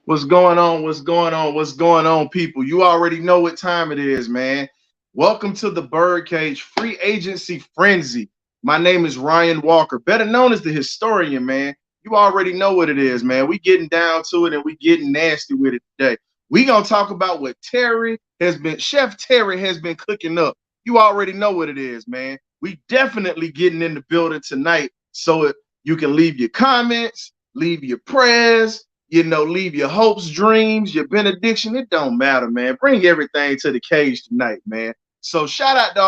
What's going on? What's going on? What's going on, people? You already know what time it is, man. Welcome to the Birdcage Free Agency Frenzy. My name is Ryan Walker, better known as the Historian, man. You already know what it is, man. We getting down to it and we getting nasty with it today. We gonna talk about what Chef Terry has been cooking up. You already know what it is, man. We definitely getting in the building tonight, so you can leave your comments, leave your prayers, leave your hopes, dreams, your benediction. It don't matter, man. Bring everything to the cage tonight, man. So shout out to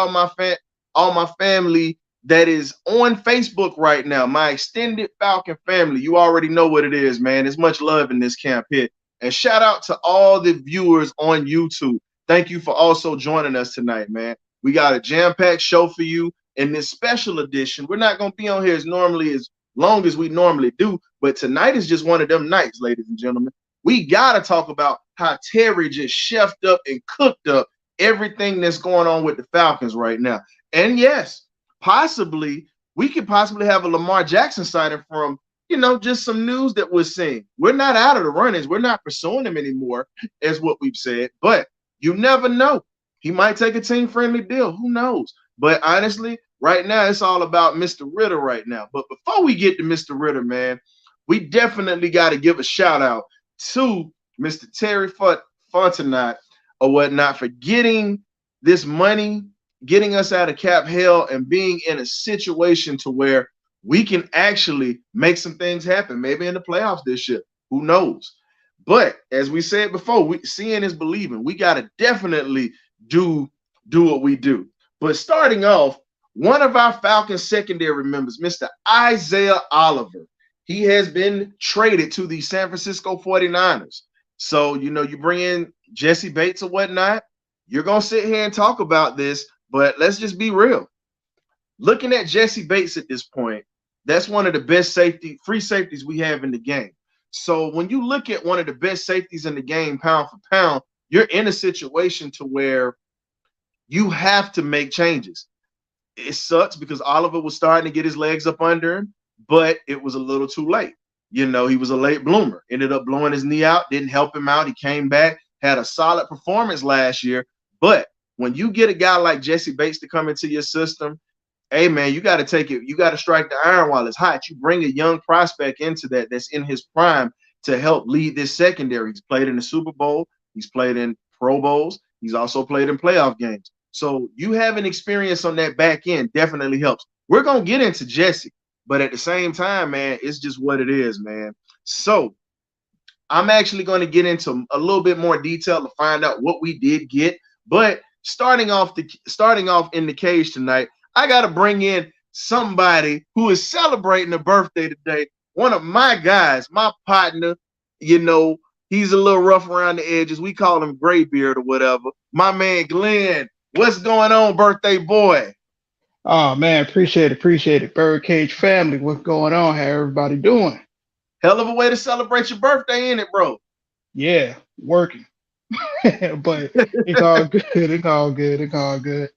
all my family that is on Facebook right now, my extended Falcon family. You already know what it is, man. There's much love in this camp here. And shout out to all the viewers on YouTube. Thank you for also joining us tonight, man. We got a jam-packed show for you in this special edition. We're not going to be on here as long as we normally do, but tonight is just one of them nights, ladies and gentlemen. We got to talk about how Terry just chefed up and cooked up everything that's going on with the Falcons right now. And yes, we could possibly have a Lamar Jackson sighting from, just some news that we're seeing. We're not out of the runnings. We're not pursuing him anymore, as what we've said, but you never know. He might take a team-friendly deal. Who knows? But honestly, right now, it's all about Mr. Ritter right now. But before we get to Mr. Ritter, man, we definitely got to give a shout out to Mr. Terry Fontenot or whatnot for getting this money, getting us out of cap hell, and being in a situation to where we can actually make some things happen, maybe in the playoffs this year. Who knows? But as we said before, seeing is believing. We got to definitely do what we do. But starting off, one of our Falcons secondary members, Mr. Isaiah Oliver, he has been traded to the San Francisco 49ers. So, you bring in Jesse Bates or whatnot, you're going to sit here and talk about this, but let's just be real. Looking at Jesse Bates at this point, that's one of the best free safeties we have in the game. So when you look at one of the best safeties in the game, pound for pound, you're in a situation to where you have to make changes. It sucks because Oliver was starting to get his legs up under him, but it was a little too late. He was a late bloomer. Ended up blowing his knee out, didn't help him out. He came back, had a solid performance last year. But when you get a guy like Jesse Bates to come into your system, hey, man, you got to take it. You got to strike the iron while it's hot. You bring a young prospect into that's in his prime to help lead this secondary. He's played in the Super Bowl. He's played in Pro Bowls. He's also played in playoff games. So you having experience on that back end definitely helps. We're going to get into Jesse, but at the same time, man, it's just what it is, man. So I'm actually going to get into a little bit more detail to find out what we did get. But starting off in the cage tonight, I got to bring in somebody who is celebrating a birthday today. One of my guys, my partner, he's a little rough around the edges. We call him Graybeard or whatever. My man, Glenn. What's going on, birthday boy? Oh, man, appreciate it. Birdcage family, what's going on? How everybody doing? Hell of a way to celebrate your birthday, ain't it, bro? Yeah, working. But it's all good. It's all good.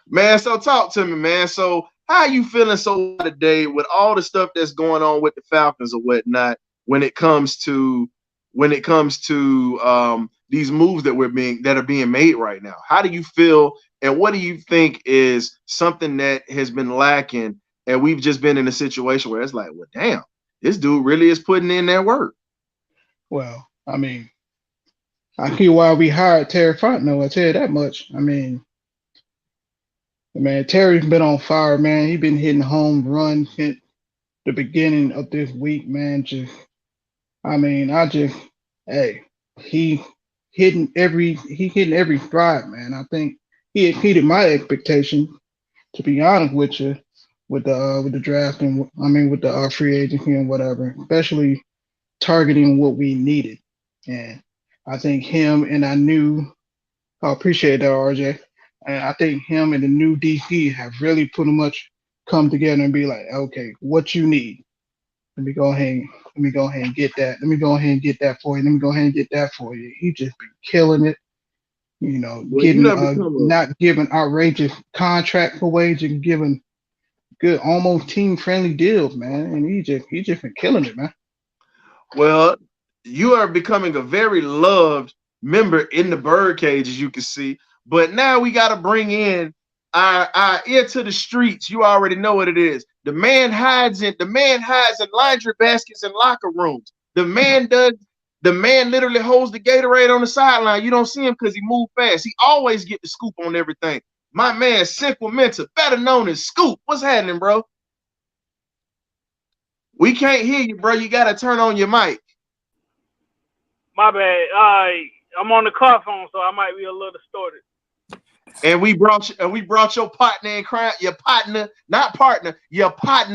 Man, so talk to me, man. So how you feeling so today with all the stuff that's going on with the Falcons or whatnot when it comes to these moves that are being made right now? How do you feel, and what do you think is something that has been lacking, and we've just been in a situation where it's like, well, damn, this dude really is putting in that work? Well, I mean, I see why we hired Terry Fontenot, I tell you that much. I mean, man, Terry's been on fire, man. He's been hitting home runs, hit the beginning of this week, man. Just, I mean, hey, he he hitting every stride, man. I think he exceeded my expectation, to be honest with you, with the draft and I mean with the free agency and whatever, especially targeting what we needed. And I think him and I knew, I appreciate that, RJ. And I think him and the new DC have really pretty much come together and be like, okay, what you need. Let me go ahead. Let me go ahead and get that. Let me go ahead and get that for you. Let me go ahead and get that for you. He just been killing it. You know, Well, you getting done become not giving outrageous contract for wage and giving good, almost team friendly deals, man. And he just been killing it, man. well, you are becoming a very loved member in the Birdcage, as you can see. But now we got to bring in our ear to the streets. You already know what it is. The man hides in laundry baskets and locker rooms. The man literally holds the Gatorade on the sideline. You don't see him because he moves fast. He always get the scoop on everything. My man, Sequimenta, better known as Scoop. What's happening, bro? We can't hear you, bro. You gotta turn on your mic. My bad. I'm on the car phone, so I might be a little distorted. And we brought your partner in crime, your partner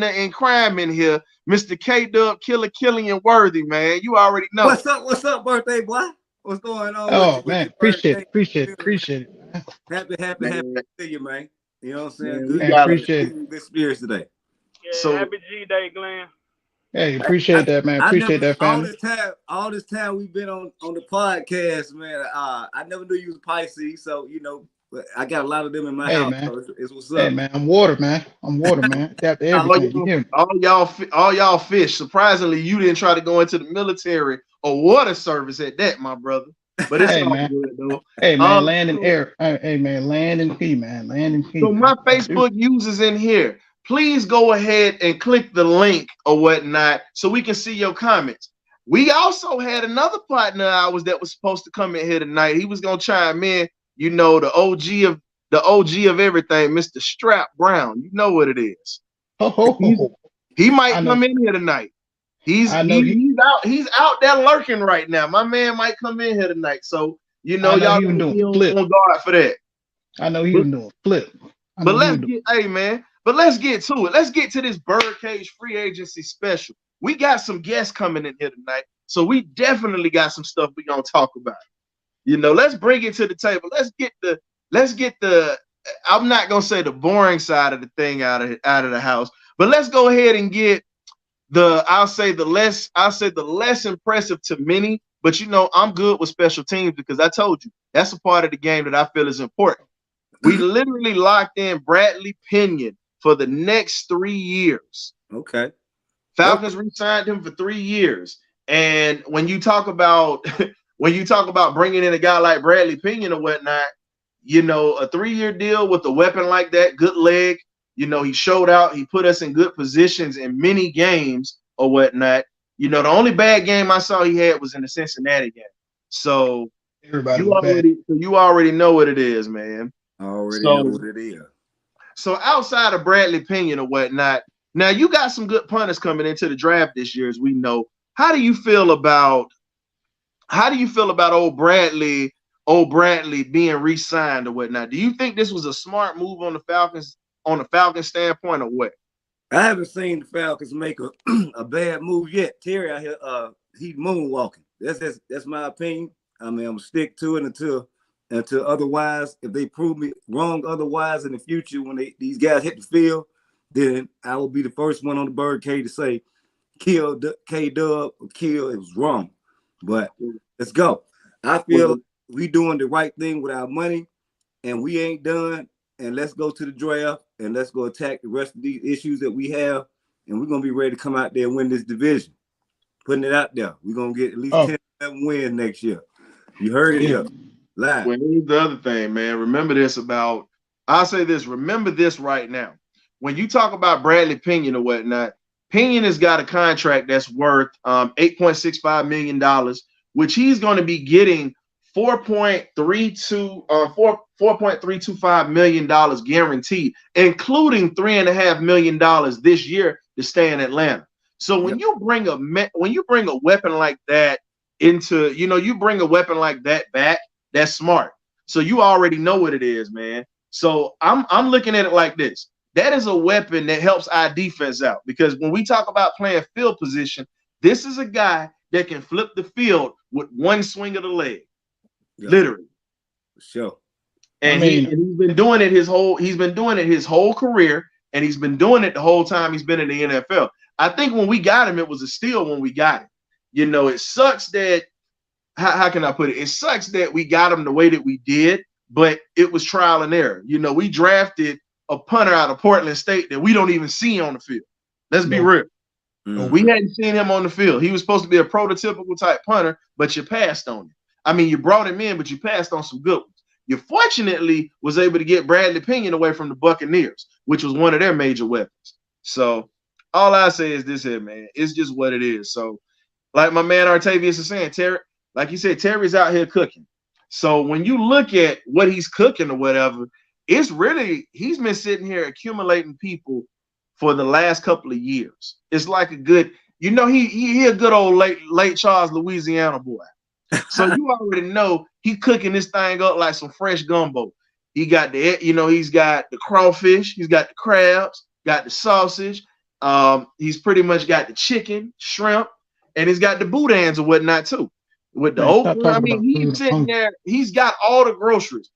in crime in here, Mr. K Dub Killer Killian Worthy, man. You already know. What's up, birthday boy? What's going on Oh with man, your birthday? appreciate it, man. Happy to you, man. You know what I'm saying? Man, Good, Man, appreciate it. good spirits today. Yeah, So- happy G Day, Glenn. Hey, appreciate that, man. Appreciate that, family. All this time we've been on the podcast, man. I never knew you was Pisces, so you know, but I got a lot of them in my Hey, house. man. So it's what's up. Hey man, I'm water, man. Adapt to everything. You hear me? all y'all fish. Surprisingly, you didn't try to go into the military or water service at that, my brother. But it's Hey, all man. good though. Hey man, land and air. Hey man, land and sea, man. Land and sea. So my man. Facebook users in here, please go ahead and click the link or whatnot so we can see your comments. We also had another partner of ours that was supposed to come in here tonight. He was gonna chime in, you know, the OG of everything, Mr. Strap Brown. You know what it is. He might come in here tonight. He's out there lurking right now. My man might come in here tonight. So you know y'all he was doing be on flip. guard for that. I know he was doing flip. But let's get to it. Let's get to this Birdcage free agency special. We got some guests coming in here tonight, so we definitely got some stuff we gonna talk about. You know, let's bring it to the table. Let's get the I'm not gonna say the boring side of the thing out of the house, but let's go ahead and get I'll say the less impressive to many, but you know, I'm good with special teams because I told you that's a part of the game that I feel is important. We literally locked in Bradley Pinion for the next 3 years. Okay. Falcons re-signed him for 3 years. And when you talk about bringing in a guy like Bradley Pinion or whatnot, you know, a 3-year deal with a weapon like that, good leg, you know, he showed out, he put us in good positions in many games or whatnot. You know, the only bad game I saw he had was in the Cincinnati game. So you already know what it is, man. Already know what it is. So outside of Bradley Pinion or whatnot, now you got some good punters coming into the draft this year, as we know. How do you feel about old Bradley being re-signed or whatnot? Do you think this was a smart move on the Falcons standpoint or what? I haven't seen the Falcons make a bad move yet. Terry out here, he's moonwalking. That's my opinion. I mean, I'm gonna stick to it until otherwise, if they prove me wrong otherwise in the future when these guys hit the field, then I will be the first one on the Birdcage to say kill K-Dub or kill, it was wrong. But let's go. I feel we doing the right thing with our money and we ain't done. And let's go to the draft and let's go attack the rest of these issues that we have. And we're going to be ready to come out there and win this division. Putting it out there. We're going to get at least 10 11 wins next year. You heard it here. Live. Well, here's the other thing, man. Remember this right now. When you talk about Bradley Pinion or whatnot, Pinion has got a contract that's worth $8.65 million, which he's going to be getting $4.325 million guaranteed, including $3.5 million this year to stay in Atlanta. So when you bring a weapon like that into, you bring a weapon like that back, that's smart. So you already know what it is, man. So I'm looking at it like this. That is a weapon that helps our defense out, because when we talk about playing field position, this is a guy that can flip the field with one swing of the leg, literally. Sure. And he's been doing it his whole career, and he's been doing it the whole time he's been in the NFL. I think when we got him, it was a steal when we got him. It sucks that, how can I put it? It sucks that we got him the way that we did, but it was trial and error. We drafted a punter out of Portland State that we don't even see on the field. Let's be real. Mm-hmm. We hadn't seen him on the field. He was supposed to be a prototypical type punter, but you passed on him. I mean, you brought him in, but you passed on some good ones. You fortunately was able to get Bradley Pinion away from the Buccaneers, which was one of their major weapons. So all I say is this here, man. It's just what it is. So like my man Artavius is saying, Terry, like you said, Terry's out here cooking. So when you look at what he's cooking or whatever, it's really, he's been sitting here accumulating people for the last couple of years. It's like a good, he a good old late Charles Louisiana boy. So you already know he cooking this thing up like some fresh gumbo. He got he's got the crawfish, he's got the crabs, got the sausage. He's pretty much got the chicken, shrimp, and he's got the boudins or whatnot too. With the okra, I mean, he's sitting there. He's got all the groceries.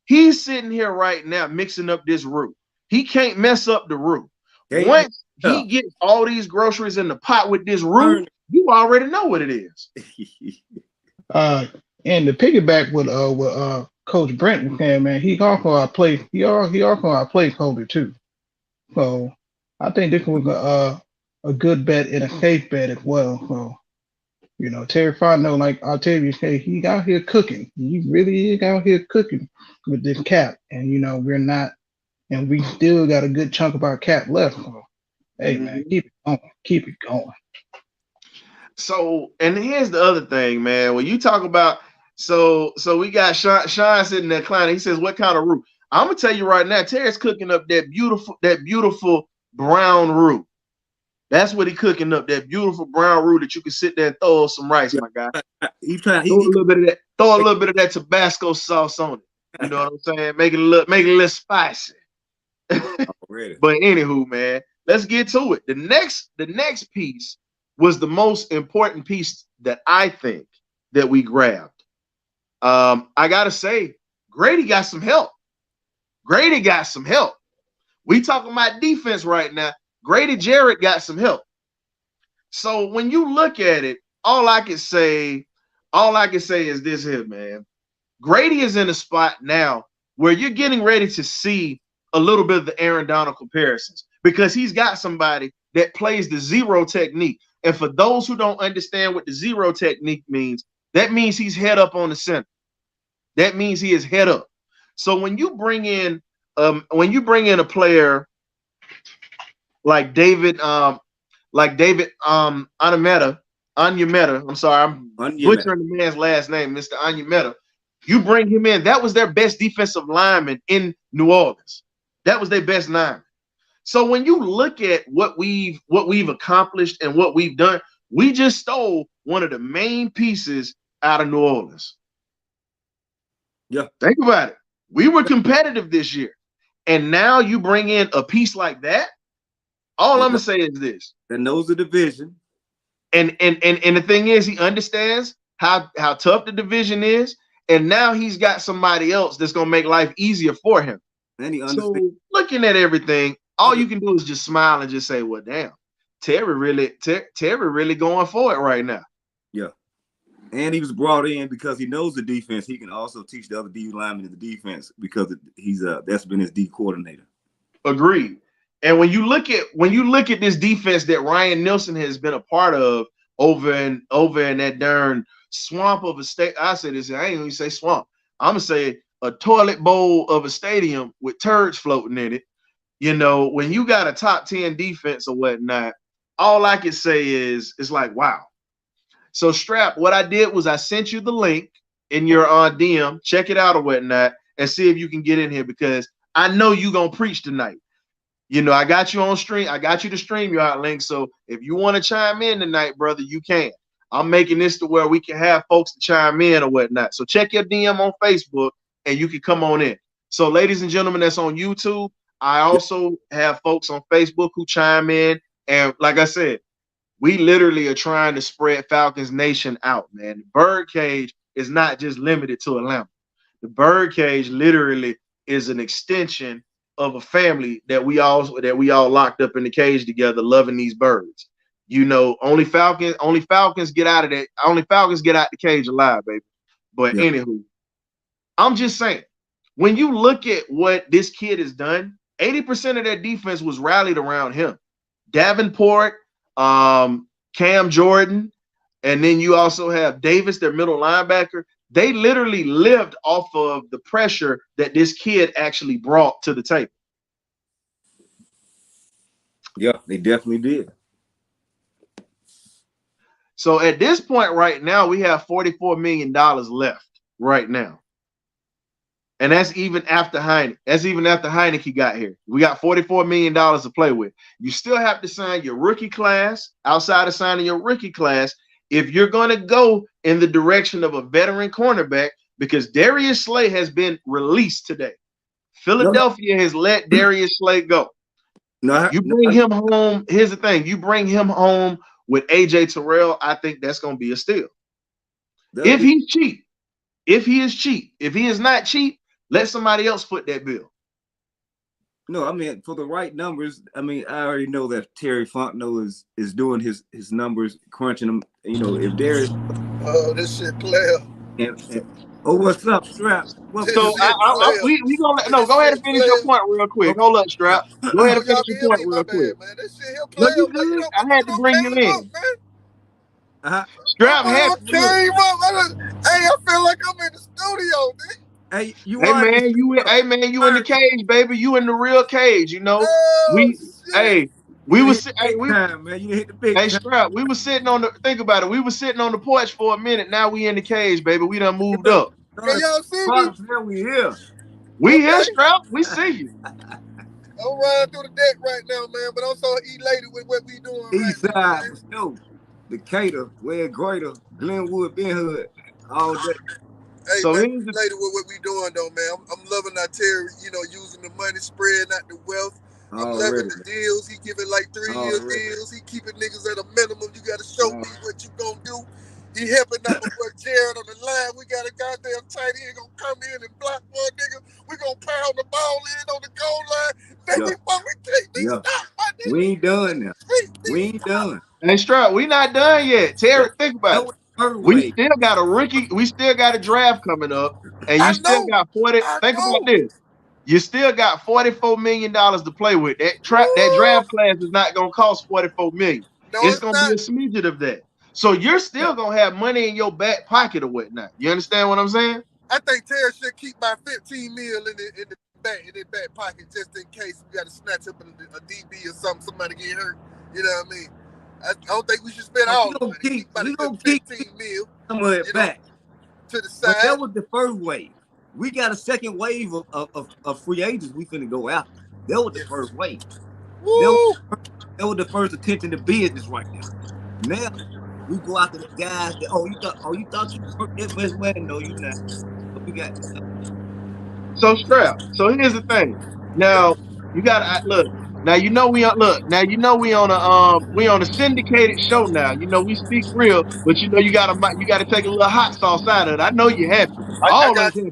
He's sitting here right now mixing up this roux. He can't mess up the roux. Once he gets all these groceries in the pot with this roux, you already know what it is. And to piggyback with Coach Brent was saying, man, he also our play. He also our placeholder too. So I think this was a good bet and a safe bet as well. So. Terry Fontenot, like Octavius said, he out here cooking. He really is out here cooking with this cap. And, we're not, and we still got a good chunk of our cap left. So, hey, man, keep it going. Keep it going. So, and here's the other thing, man. When you talk about, so we got Sean sitting there clowning. He says, what kind of roux? I'm going to tell you right now, Terry's cooking up that beautiful brown roux. That's what he cooking up, that beautiful brown roux that you can sit there and throw some rice, my guy. Throw a little bit of that Tabasco sauce on it. You know what I'm saying? Make it a little spicy. But anywho, man, let's get to it. The next piece was the most important piece that I think that we grabbed. I gotta say, Grady got some help. We talking about defense right now. Grady Jarrett got some help. So when you look at it, all I can say is this here, man. Grady is in a spot now where you're getting ready to see a little bit of the Aaron Donald comparisons, because he's got somebody that plays the zero technique. And for those who don't understand what the zero technique means, that means he's head up on the center. That means he is head up. So when you bring in a player like David Onyemata. I'm sorry, I'm butchering the man's last name, Mr. Onyemata. You bring him in. That was their best defensive lineman in New Orleans. That was their best lineman. So when you look at what we've accomplished and what we've done, we just stole one of the main pieces out of New Orleans. Yeah. Think about it. We were competitive this year. And now you bring in a piece like that. All I'm gonna say is this: that knows the division, and the thing is, he understands how tough the division is, and now he's got somebody else that's gonna make life easier for him. And he understands. So looking at everything, all you can do is just smile and just say, "Well, damn, Terry really going for it right now." Yeah, and he was brought in because he knows the defense. He can also teach the other D linemen the defense because he's that's been his D coordinator. Agreed. And when you look at this defense that Ryan Nielsen has been a part of over in that darn swamp of a state, I say this, I ain't even say swamp. I'm gonna say a toilet bowl of a stadium with turds floating in it. When you got a top 10 defense or whatnot, all I can say is it's like, wow. So Strap, what I did was I sent you the link in your DM, check it out or whatnot, and see if you can get in here, because I know you're gonna preach tonight. You know, I got you on stream. I got you the StreamYard link. So if you want to chime in tonight, brother, you can. I'm making this to where we can have folks to chime in or whatnot. So check your DM on Facebook and you can come on in. So, ladies and gentlemen, that's on YouTube. I also have folks on Facebook who chime in. And like I said, we literally are trying to spread Falcons Nation out, man. Birdcage is not just limited to Atlanta. The Birdcage literally is an extension of a family that we all locked up in the cage together, loving these birds. You know, only Falcons get out of that. Only Falcons get out the cage alive, baby. But anywho, I'm just saying, when you look at what this kid has done, 80% of their defense was rallied around him. Davenport, Cam Jordan, and then you also have Davis, their middle linebacker. They literally lived off of the pressure that this kid actually brought to the table. Yeah, they definitely did. So at this point right now, we have $44 million left right now. And that's even after Heineke. That's even after Heineke got here. We got $44 million to play with. You still have to sign your rookie class. Outside of signing your rookie class, if you're going to go in the direction of a veteran cornerback, because Darius Slay has been released today. Philadelphia has let Darius Slay go. You bring him home. Here's the thing. You bring him home with AJ Terrell, I think that's going to be a steal. If he's cheap. If he is cheap. If he is not cheap, let somebody else foot that bill. No, I mean, for the right numbers, I mean, I already know that Terry Fontenot is doing his numbers, crunching them. You know, if there's this shit player. What's up, Strap? So we gonna go ahead and finish your point real quick. Hold up, Strap. Go ahead and finish your point real quick. Man. This shit here player, you good? I had to bring you in. Strap had to came up. Hey, I feel like I'm in the studio, man. Hey, you in the cage, baby. You in the real cage, you know. We was man. You hit the big Strap. We was sitting on the think about it. We was sitting on the porch for a minute. Now we in the cage, baby. We done moved up. Can y'all see me? We here. We here, Strap. We see you. I'm riding through the deck right now, man. But I'm so elated with what we doing. East side, Decatur, Ware Greater, Glenwood, Ben Hood, all day. Hey, so man, later with what we doing though, man. I'm loving our Terry, you know, using the money, spreading out the wealth. I'm loving the deals. He giving like 3-year deals. He keeping niggas at a minimum. You got to show me what you gonna do. He helping out my boy Jared on the line. We got a goddamn tight end gonna come in and block one nigga. We gonna pound the ball in on the goal line. Nigga, we can't be stopped, my nigga. We ain't done now. We ain't done. Hey, Strap, we not done yet. Terry, think about it. We still got a rookie. We still got a draft coming up, and you still got 40. Think about this. You still got $44 million to play with. That draft class is not gonna cost $44 million. No, it's gonna be a smidget of that. So you're still gonna have money in your back pocket or whatnot. You understand what I'm saying? I think Terry should keep about $15 million in the back pocket just in case we got to snatch up a DB or something. Somebody get hurt. You know what I mean? I don't think we should spend all of it. We gonna keep 15 mil some of it back to the side. But that was the first wave. We got a second wave of free agents we finna go after. That was the first wave. That was the first attention to business right now. Now we go after the guys that you thought you worked that best way. No, you not. But we got so Strap. So here's the thing. Now you gotta look. Now you know we on a syndicated show now. You know we speak real, but you know you gotta take a little hot sauce out of it. I know you're happy. I got you.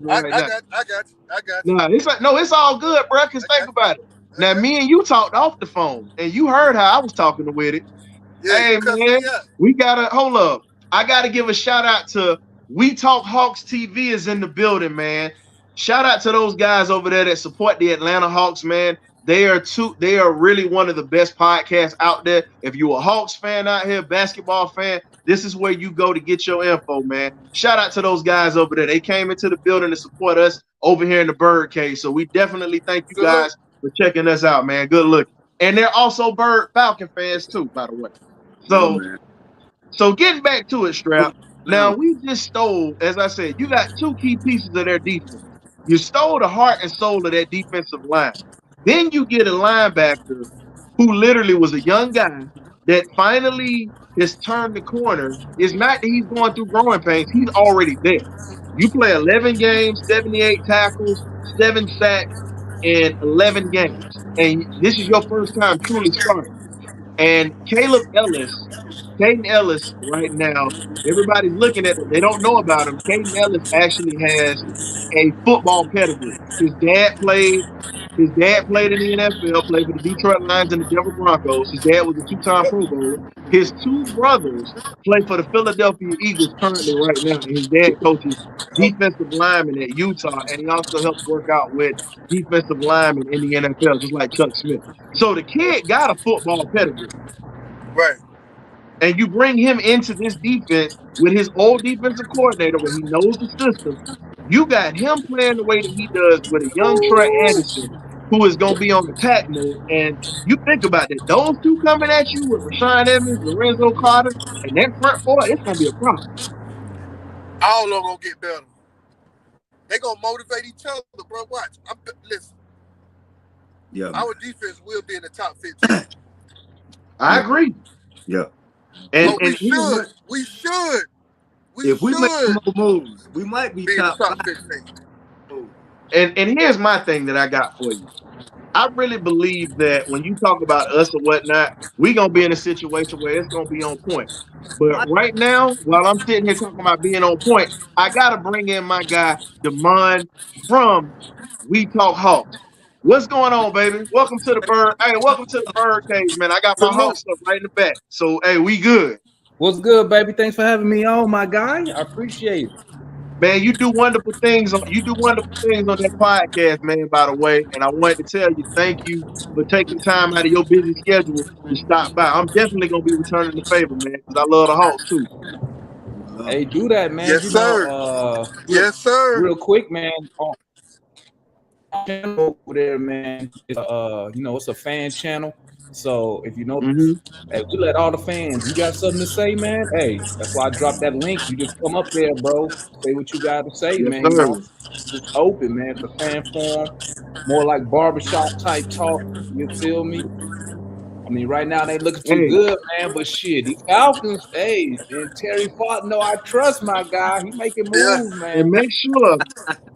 Nah, it's all good, bro. Cause think about it. Now me and you talked off the phone, and you heard how I was talking with it. Yeah, hey man, we gotta hold up. I gotta give a shout out to We Talk Hawks TV is in the building, man. Shout out to those guys over there that support the Atlanta Hawks, man. They are really one of the best podcasts out there. If you're a Hawks fan out here, basketball fan, this is where you go to get your info, man. Shout out to those guys over there. They came into the building to support us over here in the Birdcage. So we definitely thank you guys for checking us out, man. Good look. And they're also Falcon fans too, by the way. So getting back to it, Strap. Now we just stole, as I said, you got two key pieces of their defense. You stole the heart and soul of that defensive line. Then you get a linebacker who literally was a young guy that finally has turned the corner. It's not that he's going through growing pains. He's already there. You play 11 games, 78 tackles, 7 sacks, and 11 games. And this is your first time truly starting. And Caden Ellis right now, everybody's looking at it. They don't know about him. Caden Ellis actually has a football pedigree. His dad played in the NFL, played for the Detroit Lions and the Denver Broncos. His dad was a two-time Pro Bowler. His two brothers play for the Philadelphia Eagles currently right now. And his dad coaches defensive lineman at Utah, and he also helps work out with defensive linemen in the NFL, just like Chuck Smith. So the kid got a football pedigree. Right. And you bring him into this defense with his old defensive coordinator where he knows the system. You got him playing the way that he does with a young Trey Anderson who is going to be on attack mode. And you think about it, those two coming at you with Rashawn Evans, Lorenzo Carter, and that front four, it's going to be a problem. All of them going to get better. They're going to motivate each other, bro. Watch. Listen. Yeah. Our defense will be in the top 15. I agree. Yeah. And we should. If we make more moves, we might be top 15. And here's my thing that I got for you. I really believe that when you talk about us or whatnot, we're going to be in a situation where it's going to be on point. But right now, while I'm sitting here talking about being on point, I got to bring in my guy, Damon from We Talk Hawks. What's going on, baby? Welcome to the Birdcage, man. I got my Hawks stuff right in the back. So, hey, we good. What's good, baby? Thanks for having me on, my guy. I appreciate it. Man, you do wonderful things on that podcast, man, by the way. And I wanted to tell you, thank you for taking time out of your busy schedule to stop by. I'm definitely gonna be returning the favor, man, because I love the Hawks too. Hey, do that, man. Yes, sir. Yes, sir. Real quick, man. Channel over there, man. It's it's a fan channel. So if you notice, hey, we let all the fans. You got something to say, man? Hey, that's why I dropped that link. You just come up there, bro. Say what you got to say, man. You know, it's open, man. It's a fan forum, more like barbershop type talk. You feel me? I mean, right now they looking too good, man. But shit, these Falcons, hey, and Terry Fontenot, I trust my guy. He making moves, man. And make sure,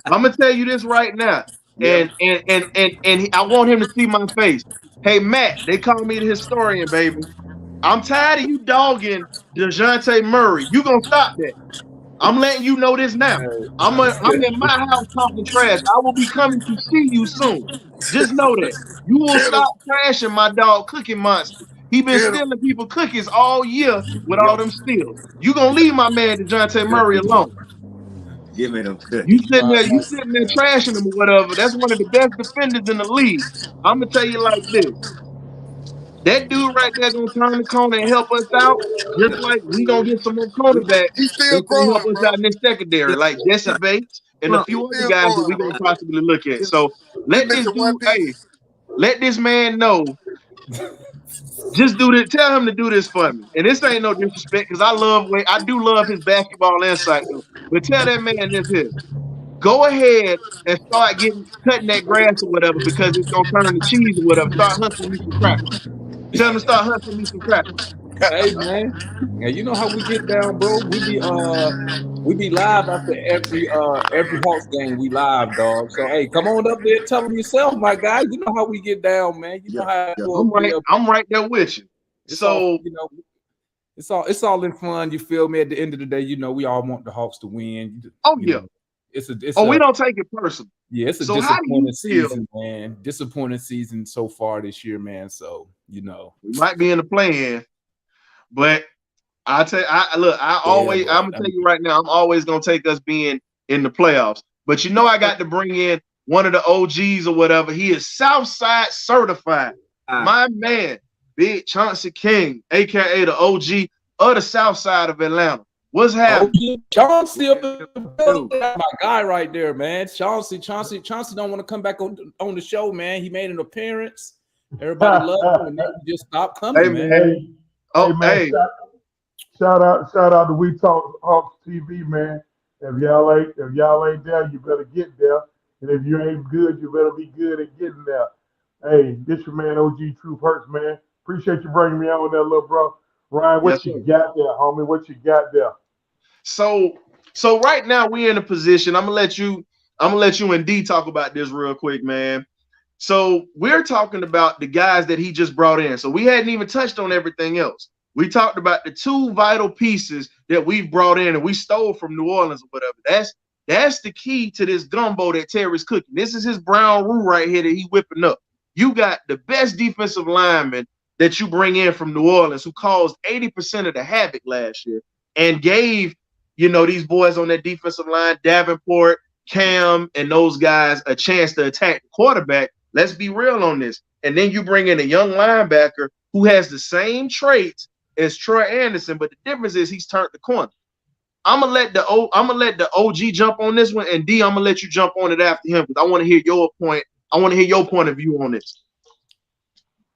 I'm gonna tell you this right now, and I want him to see my face. Hey, Matt, they call me the historian, baby. I'm tired of you dogging DeJounte Murray. You gonna stop that. I'm letting you know this now. I'm in my house talking trash. I will be coming to see you soon. Just know that. You will stop trashing my dog Cookie Monster. He been stealing people cookies all year with all them steals. You gonna leave my man DeJounte Murray alone. Give me them cookies. You sitting there trashing him or whatever. That's one of the best defenders in the league. I'm gonna tell you like this. That dude right there gonna turn the corner and help us out. Just like we gonna get some more cornerbacks. He's still growing, help us out in this secondary, like Jesse Bates and a few other guys that we gonna possibly look at. So let this man know. Just do this. Tell him to do this for me. And this ain't no disrespect because I do love his basketball insight though. But tell that man this here. Go ahead and start cutting that grass or whatever because it's gonna turn into cheese or whatever. Start hustling me some crackers. Tell him to start hustling me some crackers. Hey man, yeah, you know how we get down, bro. We be live after every Hawks game. We live, dog. So hey, come on up there, tell them yourself, my guy. You know how we get down, man. You know how I'm right there with you. So it's all in fun. You feel me? At the end of the day, you know we all want the Hawks to win. Yeah. We don't take it personal. Yeah, it's a disappointing season, man. Disappointing season so far this year, man. So we might be in the play-in, but I'm gonna tell you right now, I'm always gonna take us being in the playoffs. But I got to bring in one of the OGs or whatever. He is Southside certified. My man, Big Chauncey King, aka the OG of the South Side of Atlanta. What's happening? Chauncey, my guy right there, man. Chauncey don't want to come back on the show, man. He made an appearance. Everybody loved him, and then he just stopped coming, man. Shout out to We Talk Hawks TV, man. If y'all ain't there, you better get there. And if you ain't good, you better be good at getting there. Hey, this your man OG Truth Hurts, man. Appreciate you bringing me on there, little bro. Ryan, what Yes, you sir. got there, homie? What you got there? So right now we're in a position. I'm gonna let you and D talk about this real quick, man. So we're talking about the guys that he just brought in. So we hadn't even touched on everything else. We talked about the two vital pieces that we've brought in and we stole from New Orleans or whatever. That's the key to this gumbo that Terry's cooking. This is his brown roux right here that he whipping up. You got the best defensive lineman that you bring in from New Orleans who caused 80% of the havoc last year and gave, these boys on that defensive line, Davenport, Cam, and those guys a chance to attack the quarterback. Let's be real on this. And then you bring in a young linebacker who has the same traits as Troy Anderson, but the difference is he's turned the corner. I'm gonna let the OG jump on this one, and D, I'm gonna let you jump on it after him because I want to hear your point. I want to hear your point of view on this.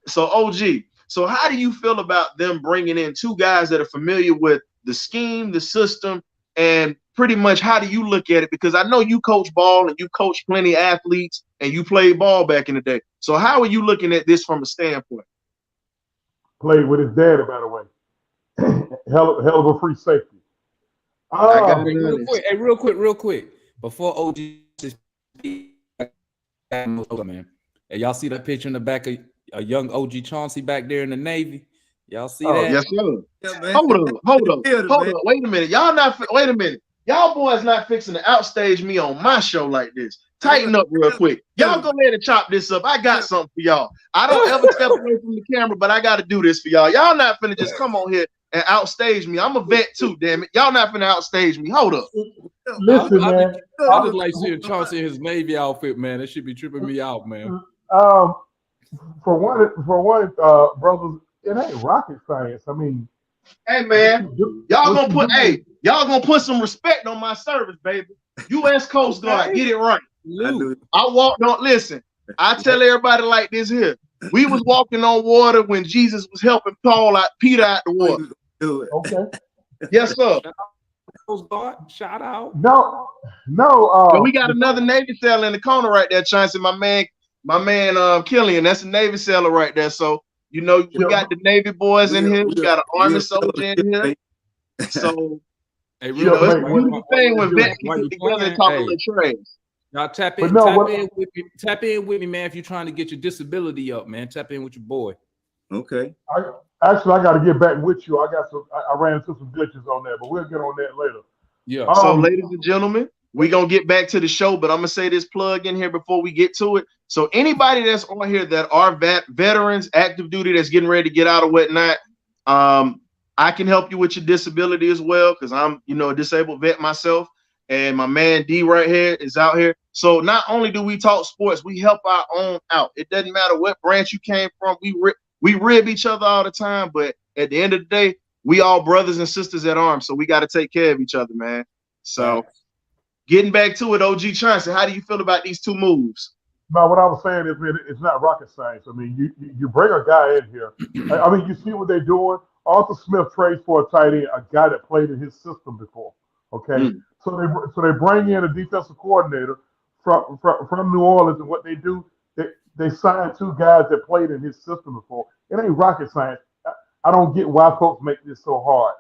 So OG, so how do you feel about them bringing in two guys that are familiar with the scheme, the system, and pretty much how do you look at it? Because I know you coach ball and you coach plenty of athletes and you played ball back in the day. So how are you looking at this from a standpoint? Played with his daddy, by the way. hell of a free safety. Real quick. Before OG speak, man. Hey, y'all see that picture in the back of a young OG Chauncey back there in the Navy? Y'all see that? Yes, sir. Yeah, hold up. Wait a minute. Y'all boys not fixing to outstage me on my show like this. Tighten up real quick. Y'all go ahead and chop this up. I got something for y'all. I don't ever step away from the camera, but I got to do this for y'all. Y'all not finna just come on here and outstage me. I'm a vet too, damn it. Y'all not finna outstage me. Hold up. Listen, man. I just like seeing Chauncey in his Navy outfit, man. That should be tripping me out, man. For one, brothers, it ain't rocket science. I mean, hey man, y'all gonna put some respect on my service, baby. U.S. Coast Guard, get it right. I walked on. Listen, I tell everybody like this here. We was walking on water when Jesus was helping Peter out the water. Okay. Yes, sir. Coast Guard, shout out. No. We got another Navy sailor in the corner right there, Chauncey. My man, Killian. That's a Navy sailor right there. So. We got the Navy boys in here. We got an Army soldier in here. So, hey, it's a beautiful thing when vets can get together and talk a little trash. Y'all tap in with me, man. If you're trying to get your disability up, man, tap in with your boy. Okay. I got to get back with you. I ran into some glitches on that, but we'll get on that later. Yeah. So, ladies and gentlemen, we're going to get back to the show, but I'm going to say this plug in here before we get to it. So anybody that's on here that are veterans, active duty, that's getting ready to get out or whatnot, I can help you with your disability as well because I'm, a disabled vet myself. And my man D right here is out here. So not only do we talk sports, we help our own out. It doesn't matter what branch you came from. We rib each other all the time, but at the end of the day, we all brothers and sisters at arms. So we got to take care of each other, man. So getting back to it, OG Chauncey, how do you feel about these two moves? No, what I was saying is, man, it's not rocket science. I mean, you bring a guy in here. I mean, you see what they're doing. Arthur Smith trades for a tight end, a guy that played in his system before. Okay, so they bring in a defensive coordinator from New Orleans, and what they do, they sign two guys that played in his system before. It ain't rocket science. I don't get why folks make this so hard.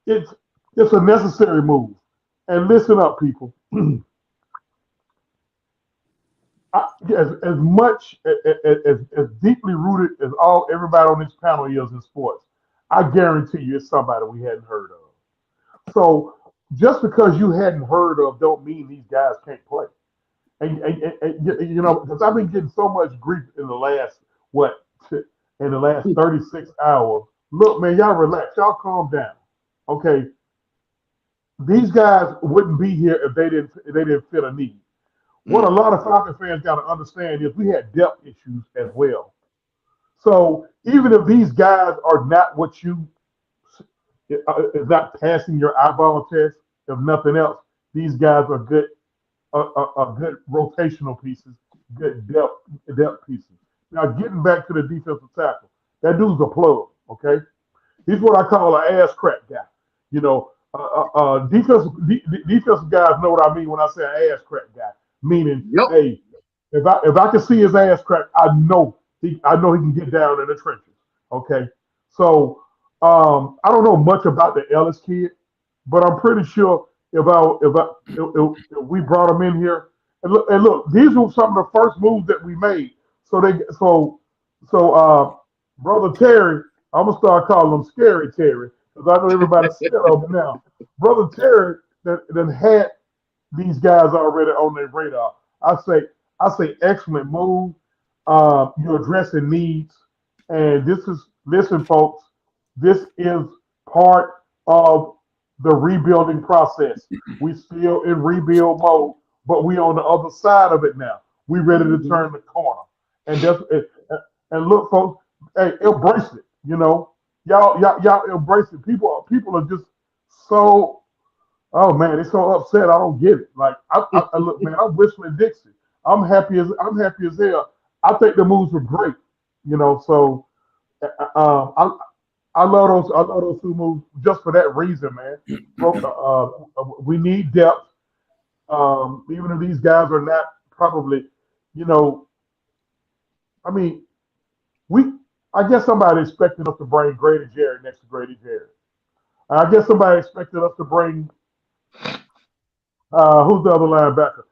It's a necessary move. And listen up, people. As much as deeply rooted as everybody on this panel is in sports, I guarantee you it's somebody we hadn't heard of. So just because you hadn't heard of don't mean these guys can't play. And because I've been getting so much grief in the last 36 hours. Look, man, y'all relax, y'all calm down. Okay, these guys wouldn't be here if they didn't fit a need. What a lot of Falcons fans got to understand is we had depth issues as well. So even if these guys are not what is not passing your eyeball test, if nothing else, these guys are good rotational pieces, good depth pieces. Now getting back to the defensive tackle, that dude's a plug. Okay, he's what I call an ass crack guy. Defensive guys know what I mean when I say an ass crack guy. Meaning, hey, if I can see his ass crack, I know he can get down in the trenches. Okay, so I don't know much about the Ellis kid, but I'm pretty sure if we brought him in here, and look, these were some of the first moves that we made. So brother Terry, I'm gonna start calling him Scary Terry because I know everybody's scared of him now. Brother Terry that had these guys already on their radar. I say excellent move. You're addressing needs, and listen, folks. This is part of the rebuilding process. We still in rebuild mode, but we on the other side of it now. We ready to turn the corner, and and look, folks. Hey, embrace it. Y'all embrace it. People are just so. Oh man, they're so upset. I don't get it. Like I look, man. I'm whistling Dixie. I'm happy as hell. I think the moves were great. So I love those two moves just for that reason, man. We need depth. Even if these guys are not probably, I mean, I guess somebody expected us to bring Grady Jarrett next to Grady Jarrett. I guess somebody expected us to bring who's the other linebacker?